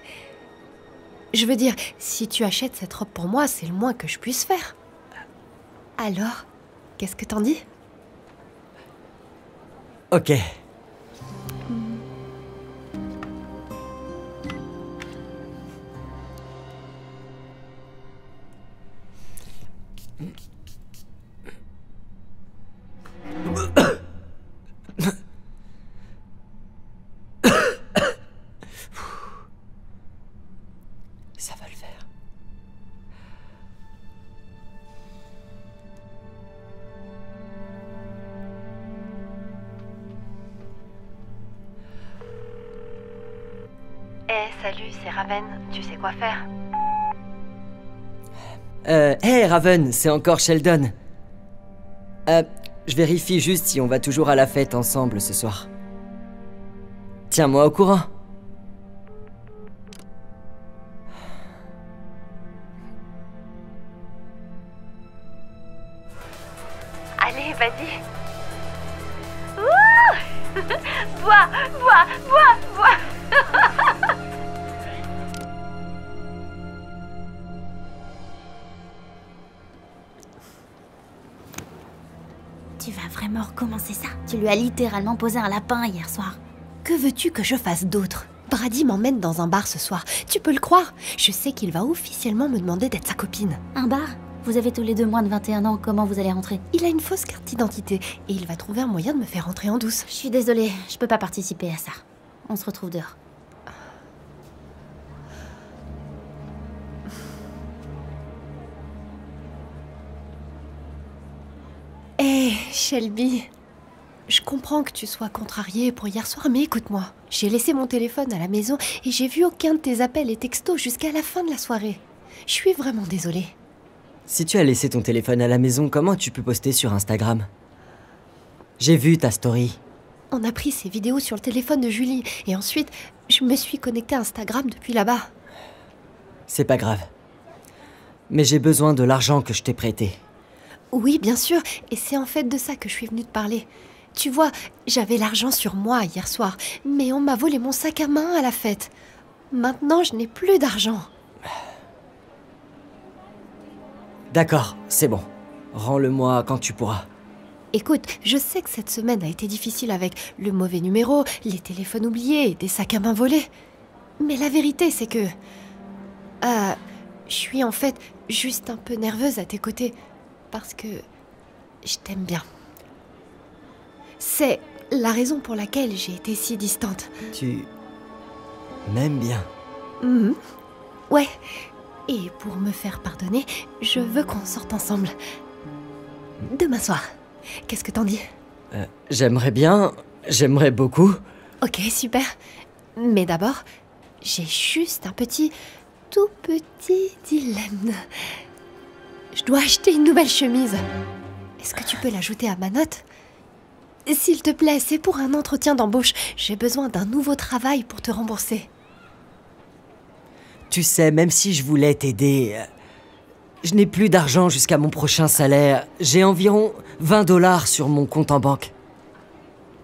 Je veux dire, si tu achètes cette robe pour moi, c'est le moins que je puisse faire. Alors, qu'est-ce que t'en dis? Ok. Salut, c'est Raven. Tu sais quoi faire? Hey Raven, c'est encore Sheldon. Je vérifie juste si on va toujours à la fête ensemble ce soir. Tiens-moi au courant. Allez, vas-y. Ouh bois, bois, bois, bois. Tu vas vraiment recommencer ça? Tu lui as littéralement posé un lapin hier soir. Que veux-tu que je fasse d'autre? Brady m'emmène dans un bar ce soir. Tu peux le croire? Je sais qu'il va officiellement me demander d'être sa copine. Un bar? Vous avez tous les deux moins de 21 ans, comment vous allez rentrer? Il a une fausse carte d'identité et il va trouver un moyen de me faire rentrer en douce. Je suis désolée, je peux pas participer à ça. On se retrouve dehors. Hé, Shelby, je comprends que tu sois contrariée pour hier soir, mais écoute-moi. J'ai laissé mon téléphone à la maison et j'ai vu aucun de tes appels et textos jusqu'à la fin de la soirée. Je suis vraiment désolée. Si tu as laissé ton téléphone à la maison, comment tu peux poster sur Instagram? J'ai vu ta story. On a pris ces vidéos sur le téléphone de Julie et ensuite, je me suis connectée à Instagram depuis là-bas. C'est pas grave. Mais j'ai besoin de l'argent que je t'ai prêté. Oui, bien sûr, et c'est en fait de ça que je suis venue te parler. Tu vois, j'avais l'argent sur moi hier soir, mais on m'a volé mon sac à main à la fête. Maintenant, je n'ai plus d'argent. D'accord, c'est bon. Rends-le-moi quand tu pourras. Écoute, je sais que cette semaine a été difficile avec le mauvais numéro, les téléphones oubliés et des sacs à main volés. Mais la vérité, c'est que... je suis en fait juste un peu nerveuse à tes côtés. Parce que je t'aime bien. C'est la raison pour laquelle j'ai été si distante. Tu m'aimes bien. Ouais. Et pour me faire pardonner, je veux qu'on sorte ensemble. Demain soir. Qu'est-ce que t'en dis? J'aimerais bien. J'aimerais beaucoup. Ok, super. Mais d'abord, j'ai juste un tout petit dilemme. Je dois acheter une nouvelle chemise. Est-ce que tu peux l'ajouter à ma note? S'il te plaît, c'est pour un entretien d'embauche. J'ai besoin d'un nouveau travail pour te rembourser. Tu sais, même si je voulais t'aider, je n'ai plus d'argent jusqu'à mon prochain salaire. J'ai environ 20 $ sur mon compte en banque.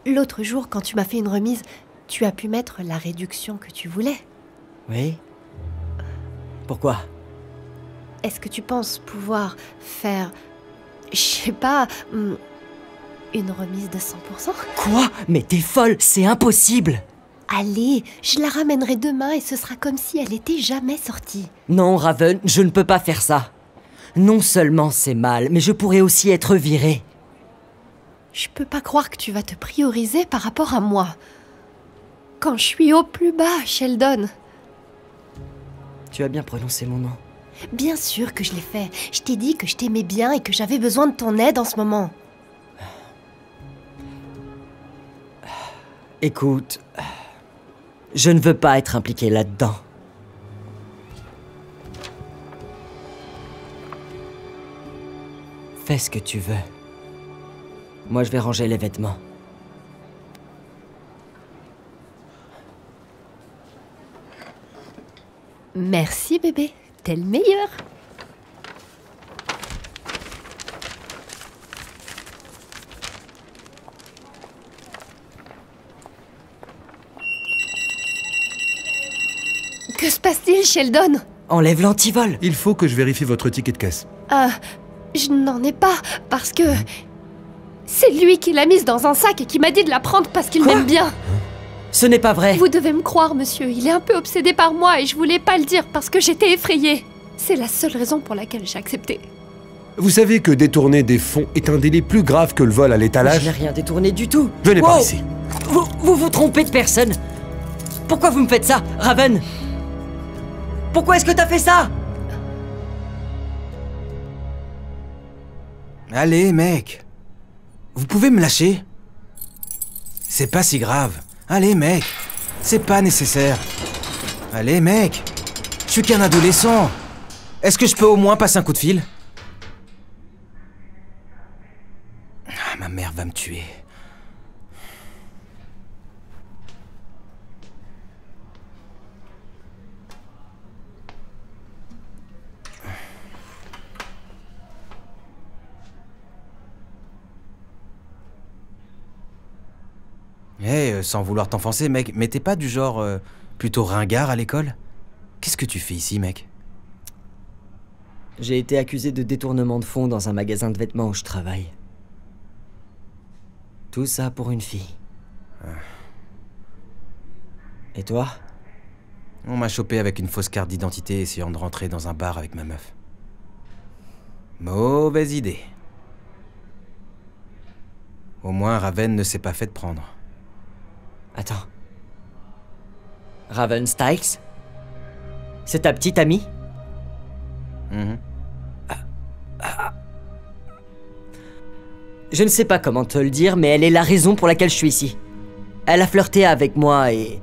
L'autre jour, quand tu m'as fait une remise, tu as pu mettre la réduction que tu voulais. Oui? Pourquoi? Est-ce que tu penses pouvoir faire, je sais pas, une remise de 100%? Quoi? Mais t'es folle, c'est impossible! Allez, je la ramènerai demain et ce sera comme si elle était jamais sortie. Non, Raven, je ne peux pas faire ça. Non seulement c'est mal, mais je pourrais aussi être virée. Je peux pas croire que tu vas te prioriser par rapport à moi. Quand je suis au plus bas, Sheldon. Tu as bien prononcé mon nom. Bien sûr que je l'ai fait. Je t'ai dit que je t'aimais bien et que j'avais besoin de ton aide en ce moment. Écoute, je ne veux pas être impliqué là-dedans. Fais ce que tu veux. Moi, je vais ranger les vêtements. Merci, bébé. T'es le meilleur. Que se passe-t-il, Sheldon? Enlève l'antivol. Il faut que je vérifie votre ticket de caisse. Je n'en ai pas, parce que... C'est lui qui l'a mise dans un sac et qui m'a dit de la prendre parce qu'il m'aime bien. Ce n'est pas vrai. Vous devez me croire, monsieur. Il est un peu obsédé par moi et je voulais pas le dire parce que j'étais effrayée. C'est la seule raison pour laquelle j'ai accepté. Vous savez que détourner des fonds est un délit plus grave que le vol à l'étalage? Je n'ai rien détourné du tout. Venez par ici. Vous vous trompez de personne. Pourquoi vous me faites ça, Raven? Pourquoi est-ce que t'as fait ça? Allez, mec. Vous pouvez me lâcher? C'est pas si grave. Allez, mec. C'est pas nécessaire. Allez, mec! Je suis qu'un adolescent! Est-ce que je peux au moins passer un coup de fil? Ah, ma mère va me tuer. Hey, sans vouloir t'enfoncer, mec, mais t'es pas du genre plutôt ringard à l'école? Qu'est-ce que tu fais ici, mec? J'ai été accusé de détournement de fonds dans un magasin de vêtements où je travaille. Tout ça pour une fille. Et toi? On m'a chopé avec une fausse carte d'identité essayant de rentrer dans un bar avec ma meuf. Mauvaise idée. Au moins, Raven ne s'est pas fait prendre. Attends. Raven Styles? C'est ta petite amie? Je ne sais pas comment te le dire, mais elle est la raison pour laquelle je suis ici. Elle a flirté avec moi et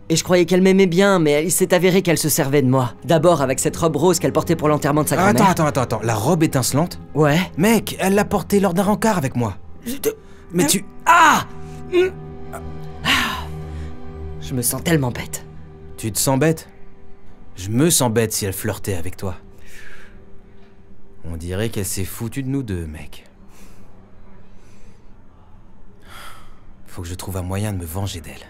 je croyais qu'elle m'aimait bien, mais il s'est avéré qu'elle se servait de moi. D'abord avec cette robe rose qu'elle portait pour l'enterrement de sa grand-mère. Attends, la robe étincelante? Ouais. Mec, elle l'a portée lors d'un rencard avec moi. Mais tu... Je me sens tellement bête. Tu te sens bête? Je me sens bête si elle flirtait avec toi. On dirait qu'elle s'est foutue de nous deux, mec. Faut que je trouve un moyen de me venger d'elle.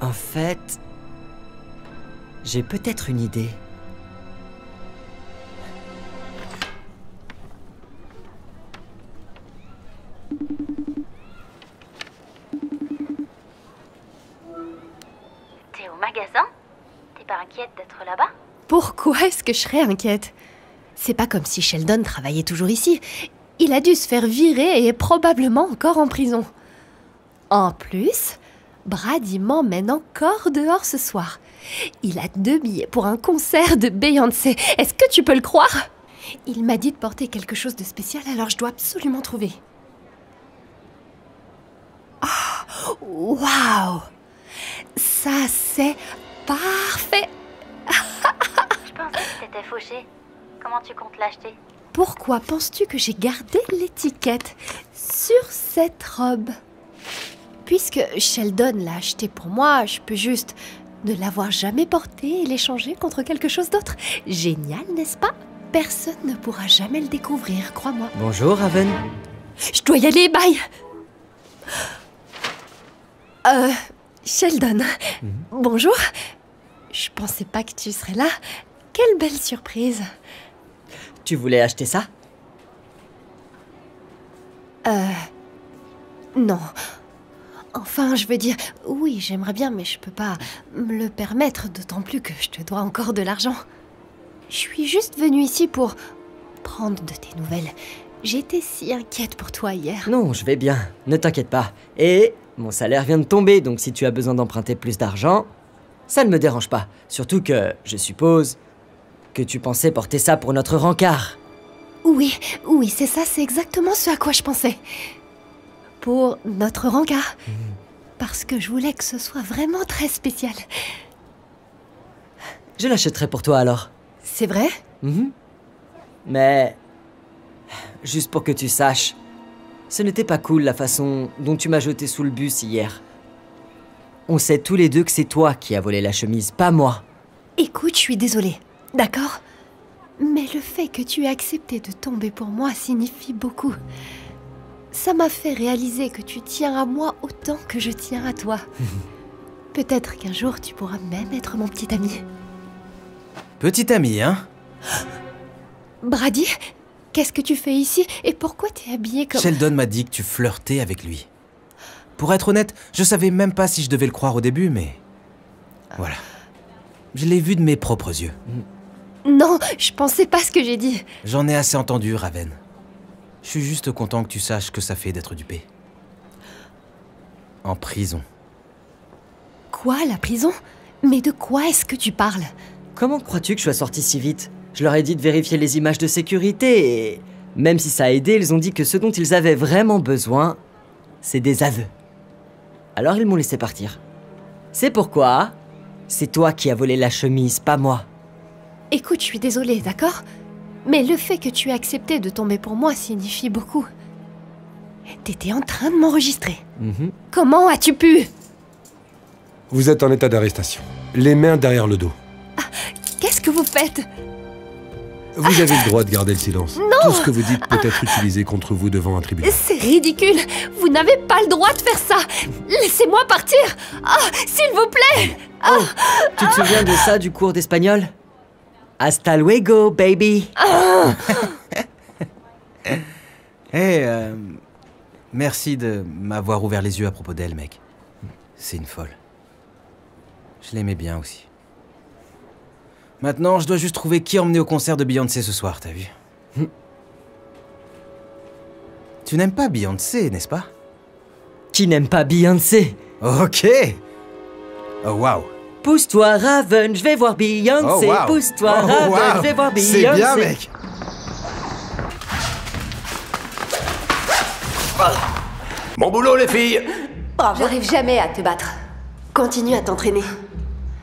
En fait, j'ai peut-être une idée. T'es au magasin? T'es pas inquiète d'être là-bas? Pourquoi est-ce que je serais inquiète? C'est pas comme si Sheldon travaillait toujours ici. Il a dû se faire virer et est probablement encore en prison. En plus, Brady m'emmène encore dehors ce soir. Il a 2 billets pour un concert de Beyoncé. Est-ce que tu peux le croire? Il m'a dit de porter quelque chose de spécial, alors je dois absolument trouver. Oh, waouh! Ça, c'est parfait! Je pensais que t'étais fauchée. Comment tu comptes l'acheter? Pourquoi penses-tu que j'ai gardé l'étiquette sur cette robe? Puisque Sheldon l'a achetée pour moi, je peux juste ne l'avoir jamais portée et l'échanger contre quelque chose d'autre. Génial, n'est-ce pas? Personne ne pourra jamais le découvrir, crois-moi. Bonjour, Raven. Je dois y aller, bye! Sheldon, bonjour. Je pensais pas que tu serais là. Quelle belle surprise. Tu voulais acheter ça? Non. Enfin, je veux dire, oui, j'aimerais bien, mais je peux pas me le permettre, d'autant plus que je te dois encore de l'argent. Je suis juste venue ici pour prendre de tes nouvelles. J'étais si inquiète pour toi hier. Non, je vais bien, ne t'inquiète pas. Et mon salaire vient de tomber, donc si tu as besoin d'emprunter plus d'argent, ça ne me dérange pas. Surtout que, je suppose, que tu pensais porter ça pour notre rencard. Oui, c'est ça, c'est exactement ce à quoi je pensais. Pour notre rencard. Parce que je voulais que ce soit vraiment très spécial. Je l'achèterai pour toi alors. C'est vrai? Mais... juste pour que tu saches, ce n'était pas cool la façon dont tu m'as jeté sous le bus hier. On sait tous les deux que c'est toi qui as volé la chemise, pas moi. Écoute, je suis désolée, d'accord? Mais le fait que tu aies accepté de tomber pour moi signifie beaucoup. Ça m'a fait réaliser que tu tiens à moi autant que je tiens à toi. Peut-être qu'un jour tu pourras même être mon petit ami. Petit ami, hein? Brady, qu'est-ce que tu fais ici et pourquoi t'es habillé comme... Sheldon m'a dit que tu flirtais avec lui. Pour être honnête, je savais même pas si je devais le croire au début, mais... voilà. Je l'ai vu de mes propres yeux. Non, je pensais pas ce que j'ai dit. J'en ai assez entendu, Raven. Je suis juste content que tu saches que ça fait d'être dupé. En prison. Quoi, la prison? Mais de quoi est-ce que tu parles? Comment crois-tu que je sois sorti si vite? Je leur ai dit de vérifier les images de sécurité et... même si ça a aidé, ils ont dit que ce dont ils avaient vraiment besoin, c'est des aveux. Alors ils m'ont laissé partir. C'est pourquoi c'est toi qui as volé la chemise, pas moi. Écoute, je suis désolée, d'accord? Mais le fait que tu aies accepté de tomber pour moi signifie beaucoup. T'étais en train de m'enregistrer. Comment as-tu pu? Vous êtes en état d'arrestation. Les mains derrière le dos. Qu'est-ce que vous faites? Vous avez le droit de garder le silence. Non. Tout ce que vous dites peut être utilisé contre vous devant un tribunal. C'est ridicule. Vous n'avez pas le droit de faire ça. Laissez-moi partir. S'il vous plaît. Tu te souviens de ça du cours d'espagnol? Hasta luego, baby. Merci de m'avoir ouvert les yeux à propos d'elle, mec. C'est une folle. Je l'aimais bien aussi. Maintenant, je dois juste trouver qui emmener au concert de Beyoncé ce soir, t'as vu? Tu n'aimes pas Beyoncé, n'est-ce pas? Qui n'aime pas Beyoncé? Ok. Oh, waouh. Pousse-toi, Raven, je vais voir Beyoncé. Oh, wow. Pousse-toi, Raven, wow. je vais voir Beyoncé. C'est bien, mec. Bon boulot, les filles. J'arrive jamais à te battre. Continue à t'entraîner.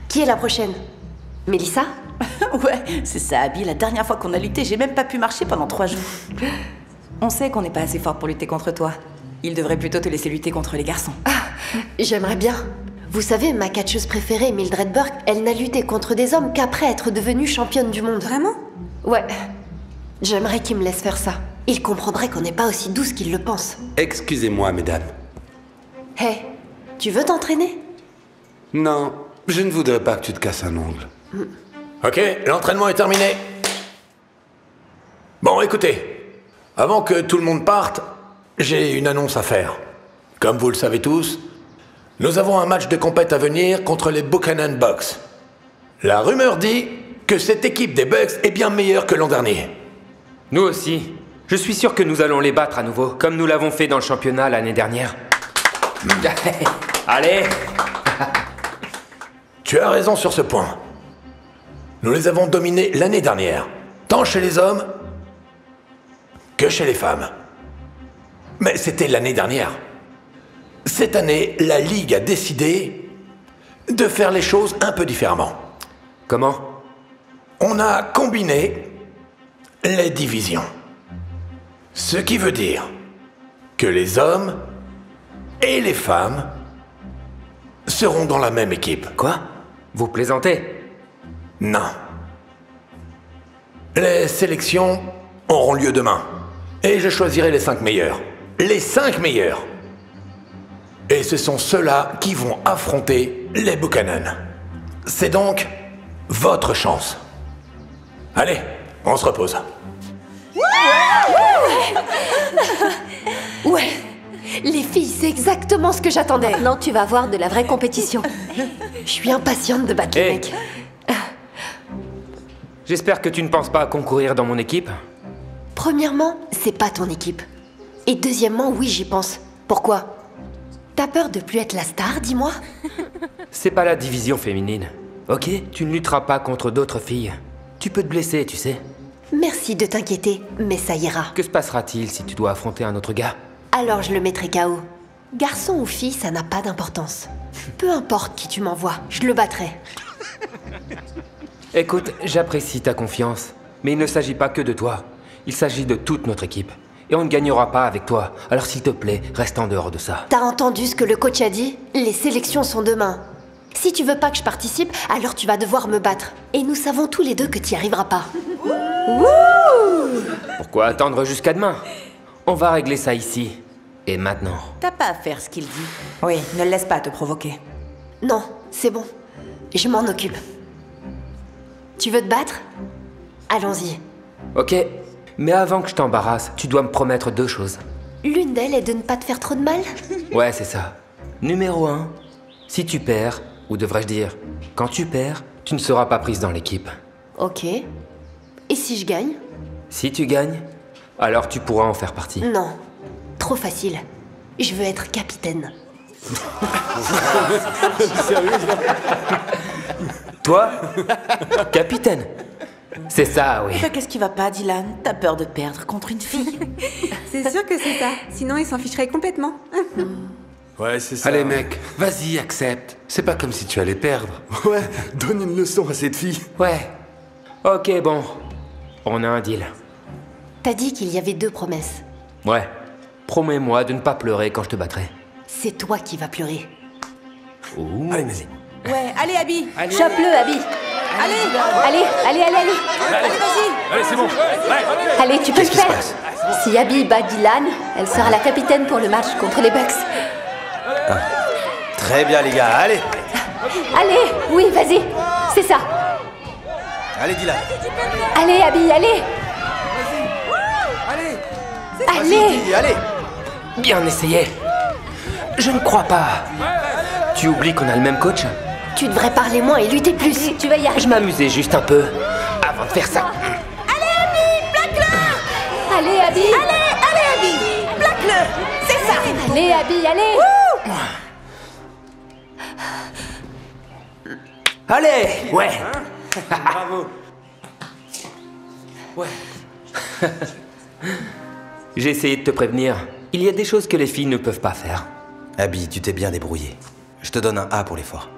Qui est la prochaine? Mélissa? Ouais, c'est ça, Abby. La dernière fois qu'on a lutté, j'ai même pas pu marcher pendant 3 jours. On sait qu'on n'est pas assez fort pour lutter contre toi. Il devrait plutôt te laisser lutter contre les garçons. J'aimerais bien. Vous savez, ma catcheuse préférée, Mildred Burke, elle n'a lutté contre des hommes qu'après être devenue championne du monde. Vraiment? Ouais. J'aimerais qu'il me laisse faire ça. Il comprendrait qu'on n'est pas aussi douce qu'il le pense. Excusez-moi, mesdames. Hé, tu veux t'entraîner? Non, je ne voudrais pas que tu te casses un ongle. Ok, l'entraînement est terminé. Bon, écoutez, avant que tout le monde parte, j'ai une annonce à faire. Comme vous le savez tous, nous avons un match de compète à venir contre les Buchanan Bucks. La rumeur dit que cette équipe des Bucks est bien meilleure que l'an dernier. Nous aussi. Je suis sûr que nous allons les battre à nouveau, comme nous l'avons fait dans le championnat l'année dernière. Allez. Tu as raison sur ce point. Nous les avons dominés l'année dernière, tant chez les hommes que chez les femmes. Mais c'était l'année dernière. Cette année, la Ligue a décidé de faire les choses un peu différemment. Comment? On a combiné les divisions. Ce qui veut dire que les hommes et les femmes seront dans la même équipe. Quoi? Vous plaisantez? Non. Les sélections auront lieu demain. Et je choisirai les 5 meilleurs. Les 5 meilleurs. Et ce sont ceux-là qui vont affronter les Buchanan. C'est donc votre chance. Allez, on se repose. Ouais. Les filles, c'est exactement ce que j'attendais. Maintenant, tu vas voir de la vraie compétition. Je suis impatiente de battre les mecs. J'espère que tu ne penses pas à concourir dans mon équipe. Premièrement, c'est pas ton équipe. Et deuxièmement, oui, j'y pense. Pourquoi? T'as peur de plus être la star, dis-moi? C'est pas la division féminine. Ok? Tu ne lutteras pas contre d'autres filles. Tu peux te blesser, tu sais. Merci de t'inquiéter, mais ça ira. Que se passera-t-il si tu dois affronter un autre gars? Alors je le mettrai KO. Garçon ou fille, ça n'a pas d'importance. Peu importe qui tu m'envoies, je le battrai. Écoute, j'apprécie ta confiance, mais il ne s'agit pas que de toi. Il s'agit de toute notre équipe. Et on ne gagnera pas avec toi. Alors s'il te plaît, reste en dehors de ça. T'as entendu ce que le coach a dit? Les sélections sont demain. Si tu veux pas que je participe, alors tu vas devoir me battre. Et nous savons tous les deux que t'y arriveras pas. Pourquoi attendre jusqu'à demain? On va régler ça ici. Et maintenant. T'as pas à faire ce qu'il dit. Oui, ne le laisse pas te provoquer. Non, c'est bon. Je m'en occupe. Tu veux te battre? Allons-y. Ok, mais avant que je t'embarrasse, tu dois me promettre 2 choses. L'une d'elles est de ne pas te faire trop de mal? Ouais, c'est ça. Numéro 1, si tu perds, ou devrais-je dire, quand tu perds, tu ne seras pas prise dans l'équipe. Ok. Et si je gagne? Si tu gagnes, alors tu pourras en faire partie. Non. Trop facile. Je veux être capitaine. Toi? Capitaine? C'est ça, oui. Qu'est-ce qui va pas, Dylan? T'as peur de perdre contre une fille? C'est sûr que c'est ça. Sinon, il s'en ficherait complètement. Ouais, c'est ça. Allez, mec, vas-y, accepte. C'est pas comme si tu allais perdre. Ouais, donne une leçon à cette fille. Ouais. Ok, bon. On a un deal. T'as dit qu'il y avait 2 promesses. Ouais. Promets-moi de ne pas pleurer quand je te battrai. C'est toi qui vas pleurer. Ouh. Allez, vas-y. Ouais, allez, Abby. Chope-le, Abby. Allez, allez, vas-y. Allez, c'est bon. Allez, tu peux le faire. Si Abby bat Dylan, elle sera la capitaine pour le match contre les Bucks. Très bien, les gars, allez. Allez, oui, vas-y. C'est ça. Allez, Dylan. Allez, Abby, allez. Allez. Allez. Bien essayé. Je ne crois pas. Tu oublies qu'on a le même coach? Tu devrais parler moins et lutter plus. Tu vas y arriver. Je m'amusais juste un peu avant de faire ça. Allez, Abby, plaque-le. Allez, Abby. Allez, Abby, plaque-le. C'est ça. Allez, Abby, allez. Allez. Ouais. Bravo. Ouais. J'ai essayé de te prévenir. Il y a des choses que les filles ne peuvent pas faire. Abby, tu t'es bien débrouillé. Je te donne un A pour l'effort.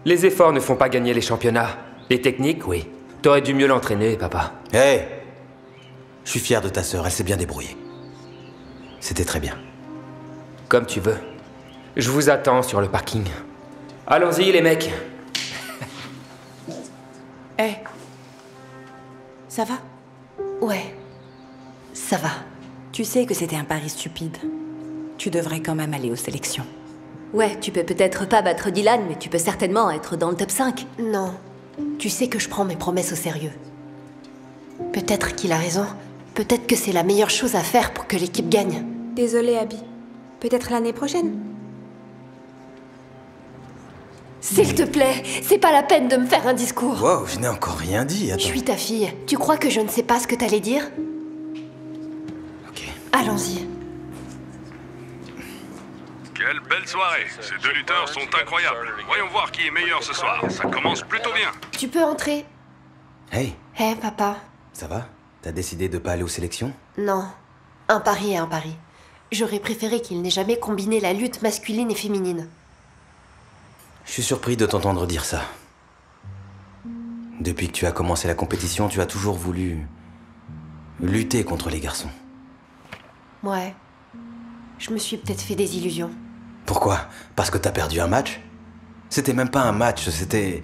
Les efforts ne font pas gagner les championnats. Les techniques, oui. T'aurais dû mieux l'entraîner, papa. Hé, je suis fier de ta sœur, elle s'est bien débrouillée. C'était très bien. Comme tu veux. Je vous attends sur le parking. Allons-y, les mecs. Hé. Ça va? Ouais, ça va. Tu sais que c'était un pari stupide. Tu devrais quand même aller aux sélections. Ouais, tu peux peut-être pas battre Dylan, mais tu peux certainement être dans le top 5. Non. Tu sais que je prends mes promesses au sérieux. Peut-être qu'il a raison. Peut-être que c'est la meilleure chose à faire pour que l'équipe gagne. Désolée, Abby. Peut-être l'année prochaine. S'il te plaît, c'est pas la peine de me faire un discours. Wow, je n'ai encore rien dit, attends. Je suis ta fille. Tu crois que je ne sais pas ce que t'allais dire? Ok. Allons-y. Quelle belle soirée. Ces 2 lutteurs sont incroyables. Voyons voir qui est meilleur ce soir. Ça commence plutôt bien. Tu peux entrer. Hey. Hé, papa. Ça va? T'as décidé de pas aller aux sélections? Non. Un pari est un pari. J'aurais préféré qu'il n'ait jamais combiné la lutte masculine et féminine. Je suis surpris de t'entendre dire ça. Depuis que tu as commencé la compétition, tu as toujours voulu lutter contre les garçons. Ouais. Je me suis peut-être fait des illusions. Pourquoi? Parce que t'as perdu un match? C'était même pas un match, c'était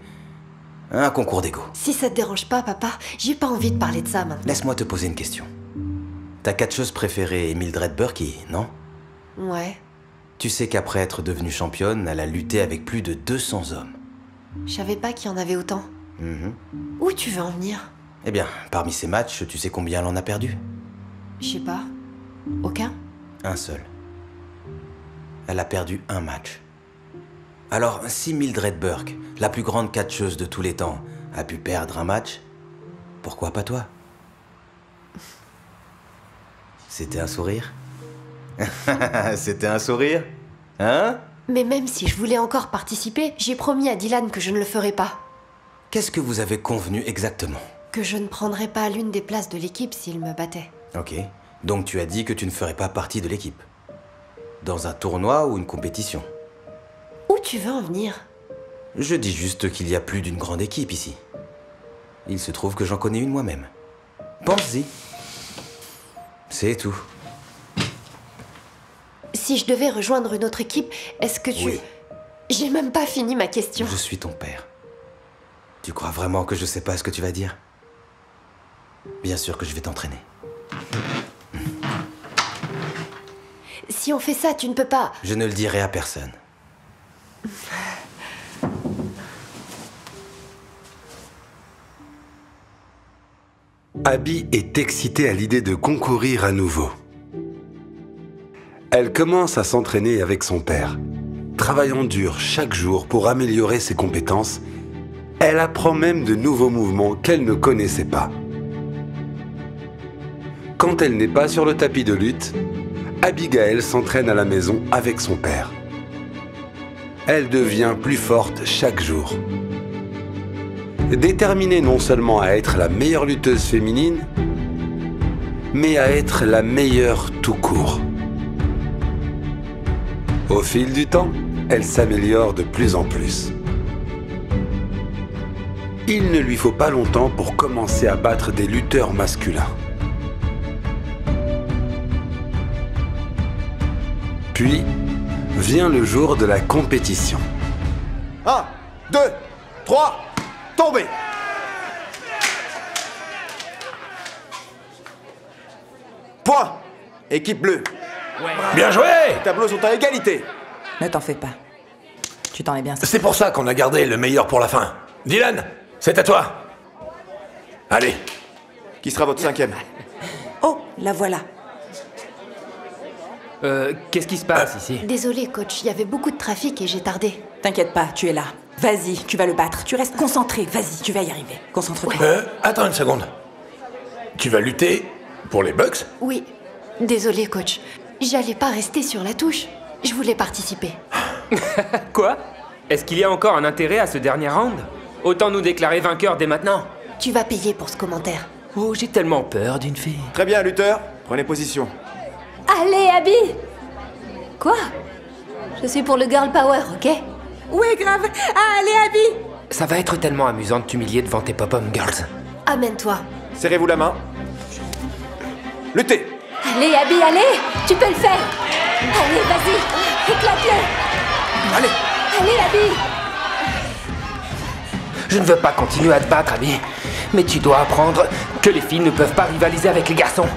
un concours d'ego. Si ça te dérange pas, papa, j'ai pas envie de parler de ça maintenant. Laisse-moi te poser une question. Ta catcheuse préférée est Mildred Burkey, non? Ouais. Tu sais qu'après être devenue championne, elle a lutté avec plus de 200 hommes. Je savais pas qu'il y en avait autant. Où tu veux en venir? Eh bien, parmi ces matchs, tu sais combien elle en a perdu? Je sais pas. Aucun? Un seul. Elle a perdu un match. Alors, si Mildred Burke, la plus grande catcheuse de tous les temps, a pu perdre un match, pourquoi pas toi? C'était un sourire? C'était un sourire? Hein? Mais même si je voulais encore participer, j'ai promis à Dylan que je ne le ferais pas. Qu'est-ce que vous avez convenu exactement? Que je ne prendrais pas l'une des places de l'équipe s'il me battait. Ok. Donc tu as dit que tu ne ferais pas partie de l'équipe. Dans un tournoi ou une compétition? Où tu veux en venir? Je dis juste qu'il y a plus d'une grande équipe ici. Il se trouve que j'en connais une moi-même. Pense-y. C'est tout. Si je devais rejoindre une autre équipe, est-ce que tu... Oui. J'ai même pas fini ma question. Je suis ton père. Tu crois vraiment que je sais pas ce que tu vas dire? Bien sûr que je vais t'entraîner. Si on fait ça, tu ne peux pas... Je ne le dirai à personne. Abby est excitée à l'idée de concourir à nouveau. Elle commence à s'entraîner avec son père. Travaillant dur chaque jour pour améliorer ses compétences, elle apprend même de nouveaux mouvements qu'elle ne connaissait pas. Quand elle n'est pas sur le tapis de lutte, Abigail s'entraîne à la maison avec son père. Elle devient plus forte chaque jour. déterminée non seulement à être la meilleure lutteuse féminine, mais à être la meilleure tout court. Au fil du temps, elle s'améliore de plus en plus. Il ne lui faut pas longtemps pour commencer à battre des lutteurs masculins. Puis, vient le jour de la compétition. 1, 2, 3, tombez! Point! Équipe bleue. Bien joué! Les tableaux sont à égalité. Ne t'en fais pas. Tu t'en es bien sorti. C'est pour ça qu'on a gardé le meilleur pour la fin. Dylan, c'est à toi. Allez. Qui sera votre 5e? Oh, la voilà. Qu'est-ce qui se passe ici? Désolée, coach, il y avait beaucoup de trafic et j'ai tardé. T'inquiète pas, tu es là. Vas-y, tu vas le battre. Tu restes concentré. Vas-y, tu vas y arriver. Concentre-toi. Attends une seconde. Tu vas lutter pour les Bucks? Oui. Désolée, coach. J'allais pas rester sur la touche. Je voulais participer. Quoi? Est-ce qu'il y a encore un intérêt à ce dernier round? Autant nous déclarer vainqueurs dès maintenant. Tu vas payer pour ce commentaire. Oh, j'ai tellement peur d'une fille. Très bien, lutteur. Prenez position. Allez, Abby! Quoi? Je suis pour le girl power, ok? Ouais, grave. Allez, Abby! Ça va être tellement amusant de t'humilier devant tes pop-up girls. Amène-toi. Serrez-vous la main. Luttez! Allez, Abby, allez! Tu peux le faire! Allez, vas-y! Éclate-le! Allez! Allez, Abby! Je ne veux pas continuer à te battre, Abby. Mais tu dois apprendre que les filles ne peuvent pas rivaliser avec les garçons.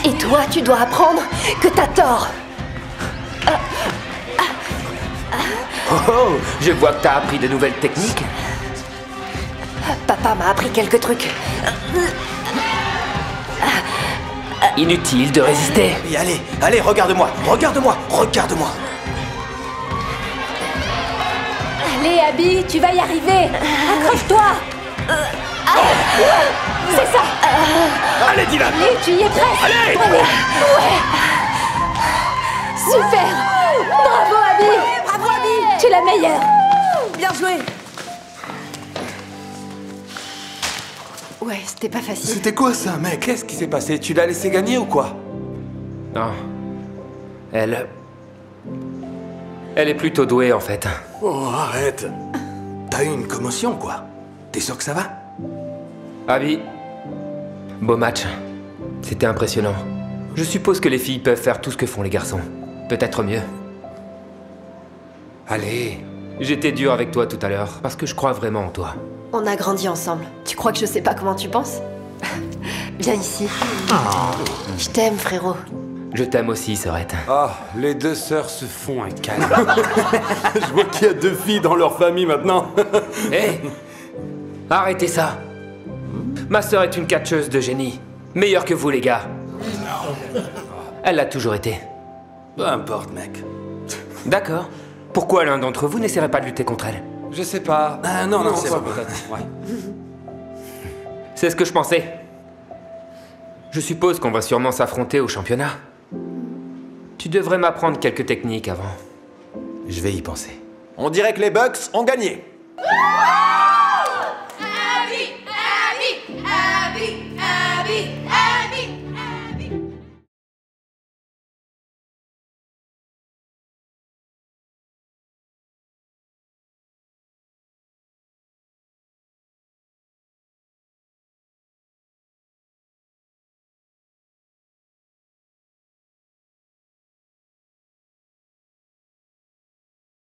Et toi, tu dois apprendre que t'as tort. Oh, je vois que t'as appris de nouvelles techniques. Papa m'a appris quelques trucs. Inutile de résister. Et allez, allez, regarde-moi, regarde-moi, regarde-moi. Allez, Abby, tu vas y arriver! Accroche-toi! C'est ça! Allez, Dylan! Allez, tu y es presque! Allez! Ouais! Super! Bravo, Abby! Bravo, Abby! Tu es la meilleure! Bien joué! Ouais, c'était pas facile. C'était quoi ça, mec? Qu'est-ce qui s'est passé? Tu l'as laissé gagner ou quoi? Non. Elle est plutôt douée, en fait. Oh, arrête. T'as eu une commotion, quoi? T'es sûr que ça va? Abby, beau match. C'était impressionnant. Je suppose que les filles peuvent faire tout ce que font les garçons. Peut-être mieux. Allez. J'étais dur avec toi tout à l'heure, parce que je crois vraiment en toi. On a grandi ensemble. Tu crois que je sais pas comment tu penses? Viens ici. Je t'aime, frérot. Je t'aime aussi, Sorette. Ah, les deux sœurs se font un câlin. Je vois qu'il y a 2 filles dans leur famille maintenant. Hé! Arrêtez ça! Ma sœur est une catcheuse de génie. Meilleure que vous, les gars. Elle l'a toujours été. Peu importe, mec. D'accord. Pourquoi l'un d'entre vous n'essaierait pas de lutter contre elle? Je sais pas. Ah non, c'est pas peut-être. Ouais. C'est ce que je pensais. Je suppose qu'on va sûrement s'affronter au championnat. Tu devrais m'apprendre quelques techniques avant. Je vais y penser. On dirait que les Bucks ont gagné.